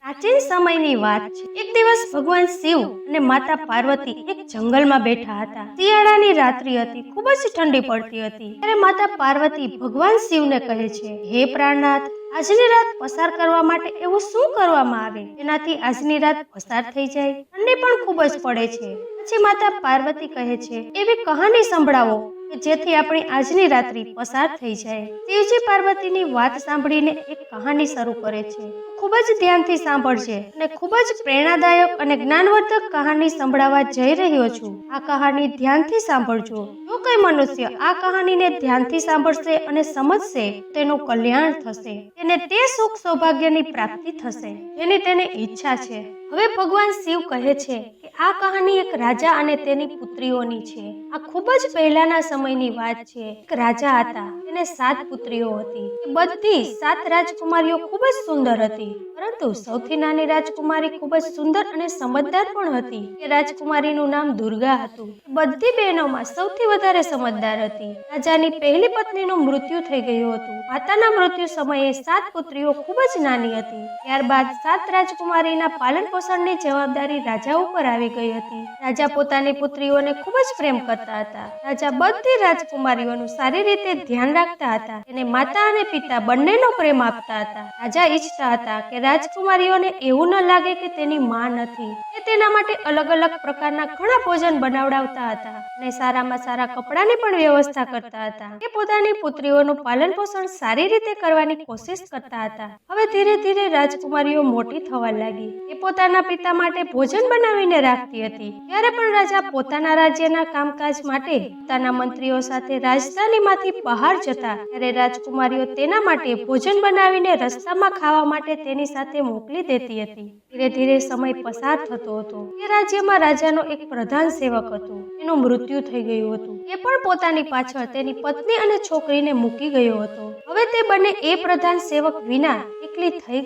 પ્રાચીન સમયની વાત છે। એક દિવસ ભગવાન શિવ અને માતા પાર્વતી એક જંગલમાં બેઠા હતા। શિયાળાની રાત્રિ હતી, ખૂબ જ ઠંડી પડતી હતી। ત્યારે માતા પાર્વતી ભગવાન શિવને કહે છે, હે પ્રાણનાથ, આજની રાત પસાર કરવા માટે એવું શું કરવામાં આવે જેનાથી આજની રાત પસાર થઈ જાય? ઠંડી પણ ખૂબ જ પડે છે। પછી માતા પાર્વતી કહે છે, એવી કહાની સંભળાવો કે જેથી આપણી આજની રાત્રિ પસાર થઈ જાય। શિવજી પાર્વતીની વાત સાંભળીને એક કહાની શરૂ કરે છે। ખૂબ જ ધ્યાનથી સાંભળજે અને ખૂબ જ પ્રેરણાદાયક અને જ્ઞાનવર્ધક કહાની સંભળાવવા જઈ રહ્યો છું। આ કહાની ધ્યાનથી સાંભળજો। જો કોઈ મનુષ્ય આ કહાનીને ધ્યાનથી સાંભળશે અને સમજશે, તેનું કલ્યાણ થશે, તેને તે સુખ સૌભાગ્યની પ્રાપ્તિ થશે જેની તેને ઈચ્છા છે। હવે ભગવાન શિવ કહે છે કે આ કહાની એક રાજા અને તેની પુત્રીઓની છે। આ ખૂબ જ પહેલાના સમયની વાત છે। એક રાજા હતા, તેને 7 પુત્રીઓ હતી। એ બધી 7 રાજકુમારીઓ ખૂબ જ સુંદર હતી, પરંતુ સૌથી નાની રાજકુમારી ખૂબ જ સુંદર અને સમજદાર પણ હતી। એ રાજકુમારીનું નામ દુર્ગા હતું। બધી બહેનોમાં સૌથી વધારે સમજદાર હતી। રાજાની પહેલી પત્નીનું મૃત્યુ થઈ ગયું હતું। માતાના મૃત્યુ સમયે 7 પુત્રીઓ ખૂબ જ નાની હતી। ત્યારબાદ 7 રાજકુમારીના પાલન પોષણની જવાબદારી રાજા ઉપર આવી ગઈ હતી। રાજા પોતાની પુત્રીઓને ખૂબ જ પ્રેમ કરતા હતા। રાજા બધી રાજકુમારીઓનું સારી રીતે ધ્યાન રાખતા હતા, તેને માતા અને પિતા બંનેનો પ્રેમ આપતા હતા। રાજા ઈચ્છતા હતા કે રાજકુમારીઓને એવું ન લાગે કે તેની માં નથી। તે તેના માટે અલગ અલગ પ્રકારના ઘણા ભોજન બનાવડાવતા હતા અને સારામાં સારા કપડાની પણ વ્યવસ્થા કરતા હતા। તે પોતાની પુત્રીઓનું પાલન પોષણ સારી રીતે કરવાની કોશિશ કરતા હતા। હવે ધીરે ધીરે રાજકુમારીઓ મોટી થવા લાગી। એ પોતાના પિતા માટે ભોજન બનાવીને રાખતી હતી। ત્યારે પણ રાજા પોતાના રાજ્યના કામકાજ માટે પોતાના મંત્રીઓ સાથે રાજધાનીમાંથી બહાર જતા, ત્યારે રાજકુમારીઓ તેના માટે ભોજન બનાવીને રસ્તામાં ખાવા માટે તેની સાથે મોકલી દેતી હતી। ધીરે ધીરે સમય પસાર થતો હતો। તે રાજ્યમાં રાજાનો એક પ્રધાન સેવક હતો, એનું મૃત્યુ થઈ ગયું હતું। એ પણ પોતાની પાછળ તેની પત્ની અને છોકરીને મૂકી ગયો હતો। હવે તે બંને એ પ્રધાન સેવક વિના એકલી થઈ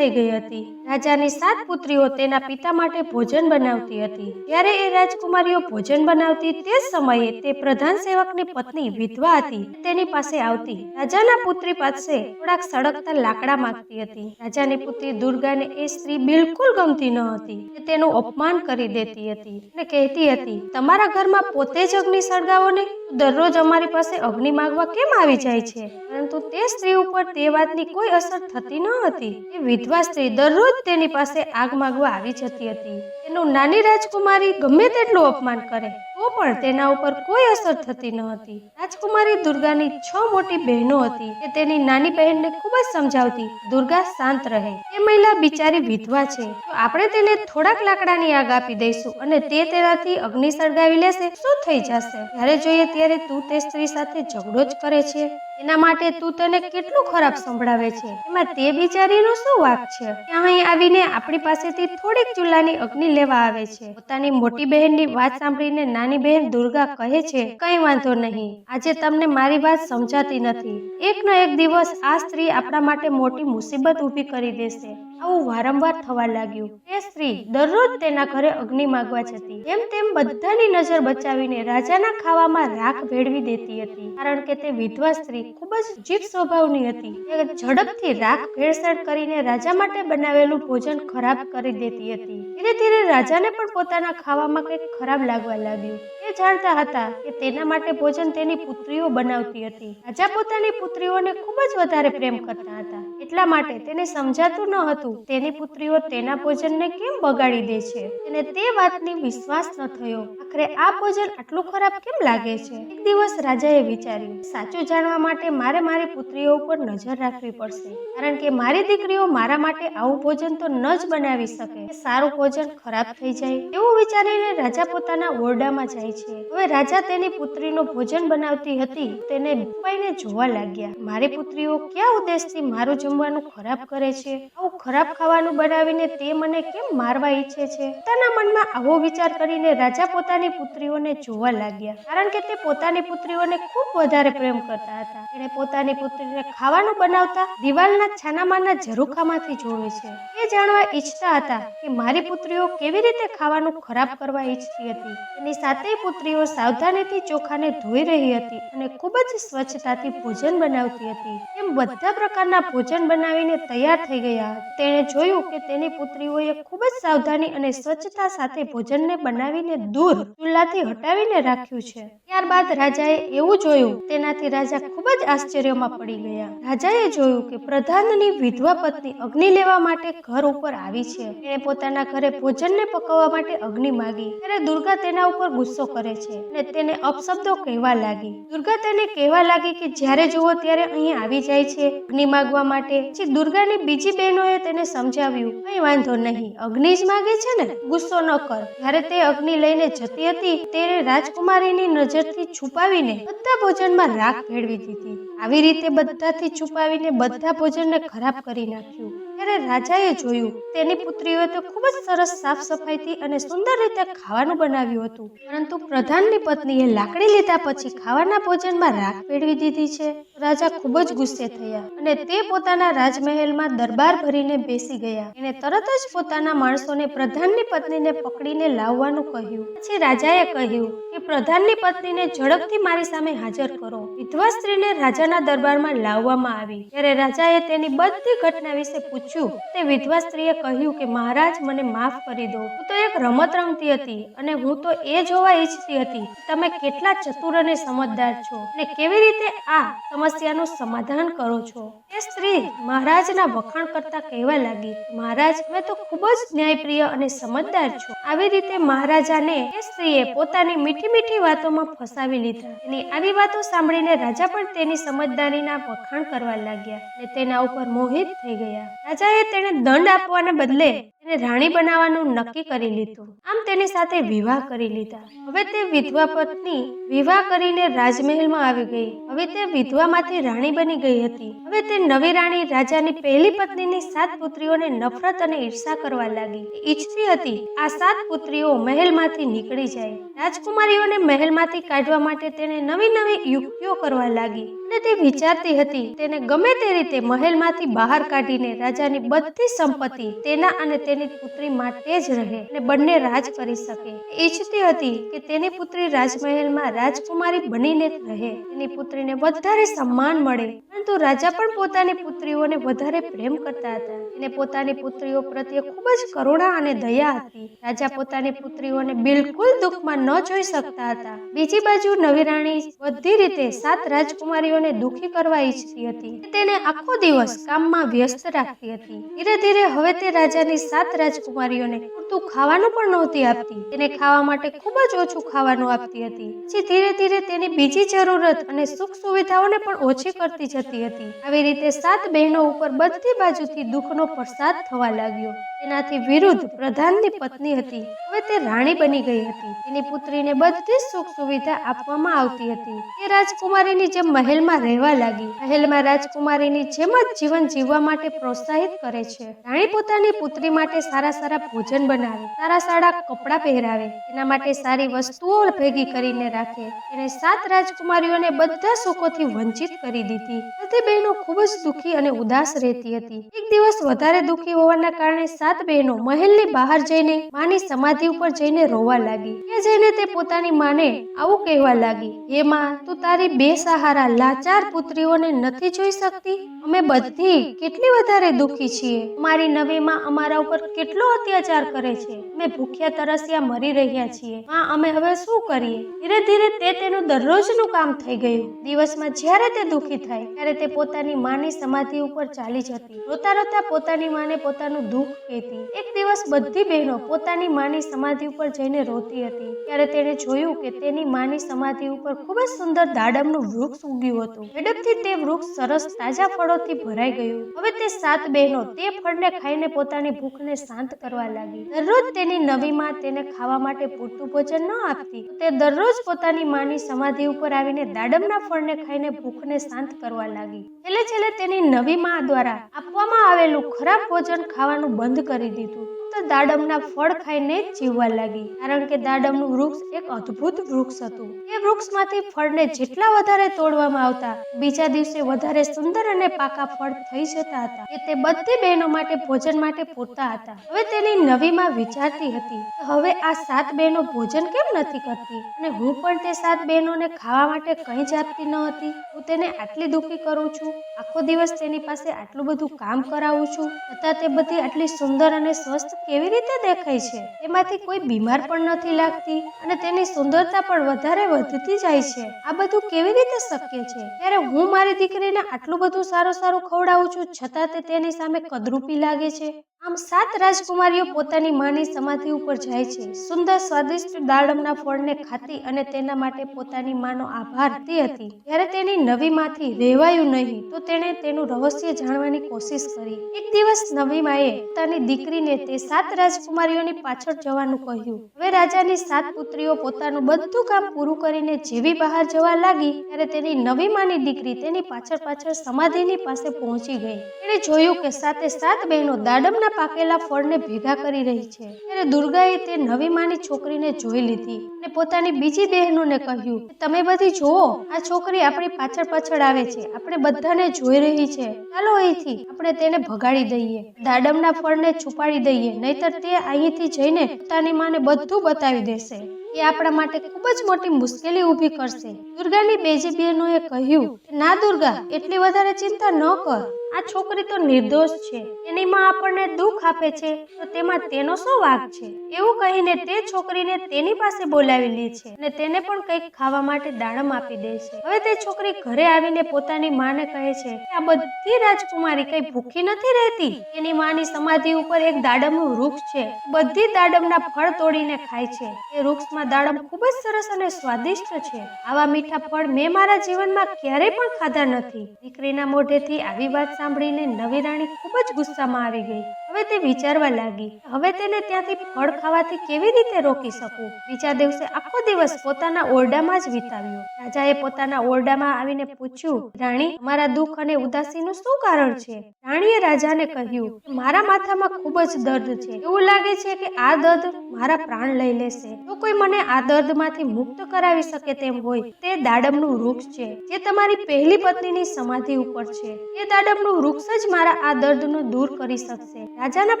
ગઈ હતી। રાજાની 7 પુત્રીઓ તેના પિતા માટે ભોજન બનાવતી હતી। જ્યારે એ રાજકુમારીઓ ભોજન બનાવતી તે જ સમયે તે પ્રધાન સેવકની પત્ની વિધવા હતી, તેની પાસે આવતી। રાજાના પુત્રી પાસે થોડાક સળગતા લાકડા માંગતી હતી। રાજાની પુત્રી દુર્ગાને એ સ્ત્રી બિલકુલ ગમતી ન હતી। તે તેનું અપમાન કરી દેતી હતી અને કહેતી હતી, તમારા ઘરમાં પોતે જ અગ્નિ સળગાવો ને, દરરોજ અમારી પાસે અગ્નિ માંગવા કેમ આવી જાય છે? પરંતુ તે સ્ત્રી ઉપર તે વાતની કોઈ અસર થતી ન હતી। એ વિધવા સ્ત્રી દરરોજ તેની પાસે આગ માંગવા આવી જતી હતી। તેનું નાની રાજકુમારી ગમે તેટલું અપમાન કરે તો પણ તેના ઉપર કોઈ અસર થતી ન હતી। રાજકુમારી દુર્ગાની 6 મોટી બહેનો હતી। તે તેની નાની બહેનને ખૂબ જ સમજાવતી, દુર્ગા શાંત રહે, એ મહિલા બિચારી વિધવા છે, તો આપણે તેને થોડાક લાકડાની આગ આપી દઈશું અને તે તેનાથી અગ્નિ સળગાવી લેશે, શું થઈ જશે? જ્યારે જોઈએ ત્યારે તું તે સ્ત્રી સાથે ઝઘડો જ કરે છે, એના માટે તું તેને કેટલું ખરાબ સંભળાવે છે, એમાં તે બિચારીનો શું વાંક છે? અહીં આવીને આપણી પાસેથી થોડીક ચૂલાની અગ્નિ લેવા આવે છે। પોતાની મોટી બહેનની વાત સાંભળીને નાની બહેન દુર્ગા કહે છે, કઈ વાંધો નહીં, આજે તમને મારી વાત સમજાતી નથી। એક ન એક દિવસ આ સ્ત્રી આપણા માટે મોટી મુસીબત ઊભી કરી દેશે। આવું વારંવાર થવા લાગ્યું। તે સ્ત્રી દરરોજ તેના ઘરે અગ્નિ માંગવા જતી, જેમ તેમ બધાની નજર બચાવીને રાજાના ખાવામાં રાખ ભેળવી દેતી હતી, કારણ કે તે વિધવા સ્ત્રી ખૂબ જ અજીબ સ્વભાવની હતી। તે ઝડપથી રાખ ભેળસેળ કરીને રાજા માટે બનાવેલું ભોજન ખરાબ કરી દેતી હતી। ધીરે ધીરે રાજાને પણ પોતાના ખાવામાં કંઈક ખરાબ લાગવા લાગ્યું। તે જાણતા હતા કે તેના માટે ભોજન તેની પુત્રીઓ બનાવતી હતી। રાજા પોતાની પુત્રીઓને ખૂબ જ વધારે પ્રેમ કરતા હતા, એટલા માટે તેને સમજાતું ન હતું તેની પુત્રીઓ તેના ભોજનને કેમ બગાડી દે છે। તેને તે વાતની વિશ્વાસ ન થયો। આખરે આ ભોજન આટલું ખરાબ કેમ લાગે છે? એક દિવસ રાજાએ વિચાર્યું, સાચું જાણવા માટે મારે મારી પુત્રીઓ ઉપર નજર રાખવી પડશે, કારણ કે મારી દીકરીઓ મારા માટે આવું ભોજન તો ન જ બનાવી શકે કે સારું ભોજન ખરાબ થઈ જાય। એવું વિચારીને રાજા પોતાના ઓરડામાં જાય છે। હવે રાજા તેની પુત્રીનું ભોજન બનાવતી હતી, તેને છુપાઈને જોવા લાગ્યા। મારી પુત્રીઓ કયા ઉદ્દેશથી મારું જમવાનું ખરાબ કરે છે? આવું ખરાબ ખાવાનું બનાવીને તે મને કેમ મારવા ઈચ્છે છે? પોતાના મનમાં આવો વિચાર કરીને રાજા પોતાની પુત્રીઓને જોવા લાગ્યા, કારણ કે તે પોતાની પુત્રીઓને ખૂબ વધારે પ્રેમ કરતા હતા। તેણે પોતાની પુત્રીને ખાવાનું બનાવતા દિવાલના છાનામાના ઝરૂખામાંથી જોવે છે। તે જાણવા ઈચ્છતા હતા કે મારી પુત્રીઓ કેવી રીતે ખાવાનું ખરાબ કરવા ઈચ્છતી હતી। તેની 7 પુત્રીઓ સાવધાનીથી ચોખાને ધોઈ રહી હતી અને ખૂબ જ સ્વચ્છતાથી ભોજન બનાવતી હતી। તેમ બધા પ્રકારના ભોજન ભોજન બનાવીને તૈયાર થઈ ગયા. તેણે જોયું કે તેની પુત્રીઓએ ખૂબ જ સાવધાની અને સ્વચ્છતા સાથે ભોજનને બનાવીને દૂર ચૂલાથી હટાવીને રાખ્યું છે. ત્યારબાદ રાજાએ એવું જોયું, તેનાથી રાજા ખૂબ જ આશ્ચર્યમાં પડી ગયા. રાજાએ જોયું કે પ્રધાનની વિધવા પત્ની અગ્નિ લેવા માટે ઘર ઉપર આવી છે. તેણે પોતાના ઘરે ભોજનને પકવવા માટે અગ્નિ માગી ત્યારે દુર્ગા તેના ઉપર ગુસ્સો કરે છે અને તેને અપશબ્દો કહેવા લાગી. દુર્ગા તેને કહેવા લાગી કે જ્યારે જુઓ ત્યારે અહીં આવી જાય છે અગ્નિ માગવા માટે. પછી દુર્ગાની બીજી બહેનોએ તેને સમજાવ્યું, કઈ વાંધો નહીં, અગ્નિ જ માગે છે ને, ગુસ્સો ન કર. જ્યારે તે અગ્નિ લઈને જતી હતી તેને રાજકુમારીની નજરથી છુપાવીને બધા ભોજનમાં રાખ ભેળવી દીધી. આવી રીતે બધાથી છુપાવીને બધા ભોજનને ખરાબ કરી નાખ્યું. ત્યારે રાજાએ જોયું તેની પુત્રીઓએ તો ખૂબ જ સરસ સાફ સફાઈથી અને સુંદર રીતે ખાવાનું બનાવ્યું હતું, પરંતુ પ્રધાનની પત્નીએ લાકડી લીધા પછી ખાવાના ભોજનમાં રાખ ભેળવી દીધી છે. રાજા ખૂબ જ ગુસ્સે થયા અને તે પોતાના રાજમહેલમાં દરબાર ભરીને બેસી ગયા. એને તરત જ પોતાના માણસોને પ્રધાનની પત્નીને પકડીને લાવવાનું કહ્યું. પછી રાજાએ કહ્યું કે પ્રધાનની પત્નીને ઝડપથી મારી સામે હાજર કરો. વિધવા સ્ત્રીને રાજાના દરબારમાં લાવવામાં આવી. ત્યારે રાજાએ તેની બધી ઘટના વિશે પૂછ્યું. તે વિધવા સ્ત્રીએ કહ્યું કે મહારાજ, મને માફ કરી દો. હું તો એક રમત રમતી હતી અને હું તો એ જોવા ઈચ્છતી હતી તમે કેટલા ચતુર અને સમજદાર છો અને કેવી રીતે આ સમસ્યાનું સમાધાન કરો છો. એ સ્ત્રી મહારાજના વખાણ કરતા કહેવા લાગી, મહારાજ, તમે તો ખૂબ જ ન્યાયપ્રિય અને સમજદાર છો. આવી રીતે મહારાજાને એ સ્ત્રીએ પોતાની મીઠી મીઠી વાતોમાં ફસાવી લીધા. એની આવી વાતો સાંભળીને રાજા પણ તેની સમજદારીના વખાણ કરવા લાગ્યા અને તેના ઉપર મોહિત થઈ ગયા. રાજાએ તેને દંડ આપવાને બદલે તેને રાણી બનાવવાનું નક્કી કરી લીધું. આમ તેની સાથે વિવાહ કરી લીધા. હવે તે વિધવા પત્ની વિવાહ કરીને રાજમહેલમાં આવી ગઈ. હવે તે વિધવામાંથી રાણી બની ગઈ હતી. હવે તે નવી રાણી રાજાની પહેલી પત્નીની 7 પુત્રીઓને નફરત અને ઈર્ષા કરવા લાગી. ઈચ્છતી હતી આ 7 પુત્રીઓ મહેલમાંથી નીકળી જાય. રાજકુમારીઓને મહેલમાંથી કાઢવા માટે તેને નવી નવી યુક્તિઓ કરવા લાગી અને તે વિચારતી હતી તેને ગમે તે રીતે મહેલમાંથી બહાર કાઢીને રાજાની બધી સંપત્તિ તેના અને તેની પુત્રી માટે જ રહે અને બંને રાજ કરી શકે. ઈચ્છતી હતી કે તેની પુત્રી રાજમહેલમાં રાજકુમારી બનીને રહે, તેની પુત્રીને વધારે સન્માન મળે. પરંતુ રાજા પણ પોતાની પુત્રીઓને વધારે પ્રેમ કરતા હતા. એને પોતાની પુત્રીઓ પ્રત્યે ખૂબ જ કરુણા અને દયા હતી. રાજા પોતાની પુત્રીઓને બિલકુલ દુઃખમાં ન જોઈ શકતા હતા. બીજી બાજુ નવી રાણી બધી રીતે 7 રાજકુમારીઓને દુઃખી કરવા ઈચ્છતી હતી. તેને આખો દિવસ કામમાં વ્યસ્ત રાખતી હતી. ધીરે ધીરે હવે તે રાજાની 7 રાજકુમારીઓને પૂરતું ખાવાનું પણ નહોતી આપતી. તેને ખાવા માટે ખૂબ જ ઓછું ખાવાનું આપતી હતી. પછી ધીરે ધીરે તેની બીજી જરૂરત અને સુખ સુવિધાઓને પણ ઓછી કરતી જતી હતી. આવી રીતે 7 બહેનો ઉપર બધી બાજુથી દુઃખનો પ્રસાદ થવા લાગ્યો. તેનાથી વિરુદ્ધ પ્રધાનની પત્ની હતી. હવે તે રાણી બની ગઈ હતી. તેની પુત્રીને બધી સુખ સુવિધા આપવામાં આવતી હતી. તે રાજકુમારીની જેમ મહેલમાં રહેવા લાગી. મહેલમાં રાજકુમારીની જેમ જ જીવન જીવવા માટે પ્રોત્સાહિત કરે છે. રાણી પોતાની પુત્રી માટે સારા સારા ભોજન બનાવે, સારા સારા કપડાં પહેરાવે, તેના માટે સારી વસ્તુઓ ભેગી કરીને રાખે. તેને 7 રાજકુમારીઓને બધા સુખોથી વંચિત કરી દીધી. બધી બહેનો ખૂબ જ દુઃખી અને ઉદાસ રહેતી હતી. એક દિવસ વધારે દુઃખી હોવાના કારણે 7 બહેનો મહેલની બહાર જઈને માની સમાધિ ઉપર જઈને રોવા લાગી. ત્યાં જઈને તે પોતાની માને આવું કહેવા લાગી, હે માં, તું તારી બેસહારા લાચાર પુત્રીઓને નથી જોઈ શકતી? અમે બધી કેટલી વધારે દુઃખી છીએ. અમારી નવી માં અમારા ઉપર કેટલો અત્યાચાર કરે છે. અમે ભૂખ્યા તરસ્યા મરી રહ્યા છીએ. માં, અમે હવે શું કરીએ? ધીરે ધીરે તે તેનું દરરોજનું કામ થઈ ગયું. દિવસમાં જ્યારે તે દુઃખી થાય ત્યારે તે પોતાની માની સમાધિ ઉપર ચાલી જતી. રોતા રોતા પોતાની માને પોતાનું દુઃખ કહેતી. એક દિવસ બધી બહેનો પોતાની માની સમાધિ ઉપર જઈને રોતી હતી. ત્યારે તેણે જોયું કે તેની માની સમાધિ ઉપર ખૂબ જ સુંદર દાડમનું વૃક્ષ ઉગ્યું હતું. ઝડપથી તે વૃક્ષ સરસ તાજા ફળોથી ભરાઈ ગયું. હવે તે 7 બહેનો તે ફળને ખાઈને પોતાની ભૂખને શાંત કરવા લાગી. દરરોજ તેની નવી માં તેને ખાવા માટે પૂરતું ભોજન ન આપતી. તે દરરોજ પોતાની માની સમાધિ ઉપર આવીને દાડમના ફળને ખાઈને ભૂખને શાંત કરવા લાગી. છેલ્લે તેની નવી માં દ્વારા આપવામાં આવેલું ખરાબ ભોજન ખાવાનું બંધ કરી દીધું. ફક્ત દાડમના ફળ ખાઈને જ જીવવા લાગી, કારણ કે દાડમનું વૃક્ષ એક અદ્ભુત વૃક્ષ હતું. એ વૃક્ષમાંથી ફળને જેટલા વધારે તોડવામાં આવતા, બીજા દિવસે વધારે સુંદર અને પાકા ફળ થઈ જતા હતા. તે બધી બહેનો માટે ભોજન માટે પૂરતા હતા. હવે તેની નવી માં વિચારતી હતી કે હવે આ 7 બહેનો ભોજન કેમ નથી કરતી, અને હું પણ તે 7 બહેનોને ખાવા માટે કંઈ જ આપતી ન હતી. હું તેને આટલી દુઃખી કરું છું, આખો દિવસ તેની પાસે આટલું બધું કામ કરાવું છું, છતાં તે બધી આટલી સુંદર અને સ્વસ્થ કેવી રીતે દેખાય છે? તેમાંથી કોઈ બીમાર પણ નથી લાગતી અને તેની સુંદરતા પણ વધારે વધતી જાય છે. આ બધું કેવી રીતે શક્ય છે? ત્યારે હું મારી દીકરીને આટલું બધું સારું ખવડાવું છું, છતાં તે તેની સામે કદરૂપી લાગે છે. આમ 7 રાજકુમારીઓ પોતાની માની સમાધિ ઉપર જાય છે, સુંદર સ્વાદિષ્ટ દાડમના ફળને ખાતી અને તેના માટે પોતાની માનો આભાર કરતી હતી. ત્યારે તેની નવી માંથી રહેવાયું નહીં, તો તેણે તેનું રહસ્ય જાણવાની કોશિશ કરી. એક દિવસ નવી માએ પોતાની દીકરીને તે 7 રાજકુમારીઓની પાછળ જવાનું કહ્યું. હવે રાજાની 7 પુત્રીઓ પોતાનું બધું કામ પૂરું કરીને જેવી બહાર જવા લાગી, ત્યારે તેની નવી માની દીકરી તેની પાછળ સમાધિની પાસે પહોંચી ગઈ. તેણે જોયું કે 7 બહેનો દાડમના પાકેલા ફળને ભેગા કરી રહી છે. ત્યારે દુર્ગાએ તે નવી માની છોકરીને જોઈ લીધી અને પોતાની બીજી બહેનોને કહ્યું, તમે બધી જુઓ, આ છોકરી આપણી પાછળ આવે છે, આપણે બધાને જોઈ રહી છે. ચાલો અહીંથી આપણે તેને ભગાડી દઈએ, દાડમના ફળને છુપાડી દઈએ, નહીતર તે અહીંથી જઈને પોતાની માને બધું બતાવી દેશે. એ આપણા માટે ખૂબ જ મોટી મુશ્કેલી ઊભી કરશે. દુર્ગાની બીજી બહેનોએ કહ્યું, ના દુર્ગા, એટલી વધારે ચિંતા ન કર. આ છોકરી તો નિર્દોષ છે, એની માં આપણને દુઃખ આપે છે, તો તેમાં તેનો શું વાંક છે? એવું કહીને તે છોકરીને તેની પાસે બોલાવી લે છે અને તેને પણ કંઈક ખાવા માટે દાડમ આપી દે છે. હવે તે છોકરી ઘરે આવીને પોતાની માને કહે છે કે આ બધી રાજકુમારી કઈ ભૂખી નથી રહેતી. એની માની સમાધિ ઉપર એક દાડમનું વૃક્ષ છે, બધી દાડમના ફળ તોડીને ખાય છે. એ વૃક્ષમાં દાડમ ખૂબ જ સરસ અને સ્વાદિષ્ટ છે. આવા મીઠા ફળ મેં મારા જીવનમાં ક્યારેય પણ ખાધા નથી. દીકરીના મોઢેથી આવી વાત સાંભળીને નવી રાણી ખૂબ જ ગુસ્સામાં આવી ગઈ. હવે તે વિચારવા લાગી, હવે તેને ત્યાંથી ફળ ખાવાથી કેવી રીતે રોકી શકું. બીજા દિવસે આખો દિવસ પોતાના ઓરડામાં જ વિતાવ્યો. રાજાએ પોતાના ઓરડામાં આવીને પૂછ્યું, રાણી, મારા દુઃખ અને ઉદાસીનું શું કારણ છે? રાણીએ રાજાને કહ્યું, મારા માથામાં ખૂબ જ દર્દ છે. એવું લાગે છે કે આ દર્દ મારા પ્રાણ લઈ લેશે. જો કોઈ મને આ દર્દમાંથી મુક્ત કરાવી શકે તેમ હોય, તે દાડમનું વૃક્ષ છે, જે તમારી પહેલી પત્નીની સમાધિ ઉપર છે. એ દાડમનું વૃક્ષ જ મારા આ દર્દનું દૂર કરી શકશે. રાજાના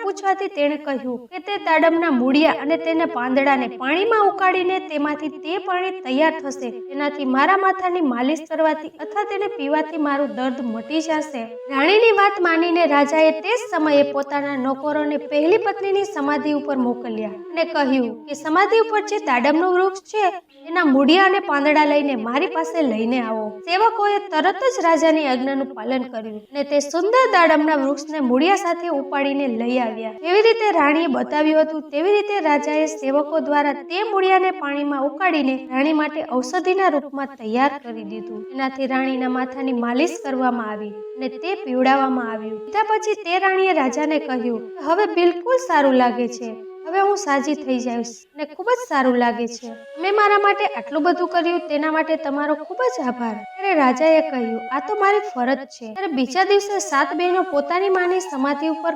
પૂછવાથી તેણે કહ્યું કે તે દાડમના મૂળિયા અને તેના પાંદડાને પાણીમાં ઉકાળીને તેમાંથી તે પાણી તૈયાર થશે. તેનાથી મારા માથાની માલિશ કરવાથી અથવા તેને પીવાથી મારું દર્દ મટી જશે. રાણીની વાત માનીને રાજાએ તે જ સમયે પોતાના નોકરોને પહેલી પત્નીની સમાધિ ઉપર મોકલ્યા અને કહ્યું કે સમાધિ ઉપર જે દાડમનું વૃક્ષ છે, એના મૂળિયા અને પાંદડા લઈને મારી પાસે લઈને આવો. સેવકોએ તરત જ રાજાની આજ્ઞાનું પાલન કર્યું અને તે સુંદર દાડમના વૃક્ષને મૂળિયા સાથે ઉપાડીને લઈ આવ્યા. જેવી રીતે રાણીએ બતાવ્યું હતું તેવી રીતે રાજાએ સેવકો દ્વારા તે મૂળિયાને પાણીમાં ઉકાળીને રાણી માટે ઔષધિના રૂપમાં તૈયાર કરી દીધું. એનાથી રાણીના માથાની માલિશ કરવામાં આવી અને તે પીવડાવવામાં આવ્યું. ત્યાર પછી તે રાણીએ રાજાને કહ્યું, હવે બિલકુલ સારું લાગે છે, હવે હું સાજી થઈ જઈશ અને ખૂબ જ સારું લાગે છે. તમે મારા માટે આટલું બધું કર્યું, તેના માટે તમારો ખૂબ જ આભાર. ત્યારે રાજાએ કહ્યું, આ તો મારી ફરજ છે. ત્યારે બીજા દિવસે 7 બહેનો પોતાની માની સમાધિ ઉપર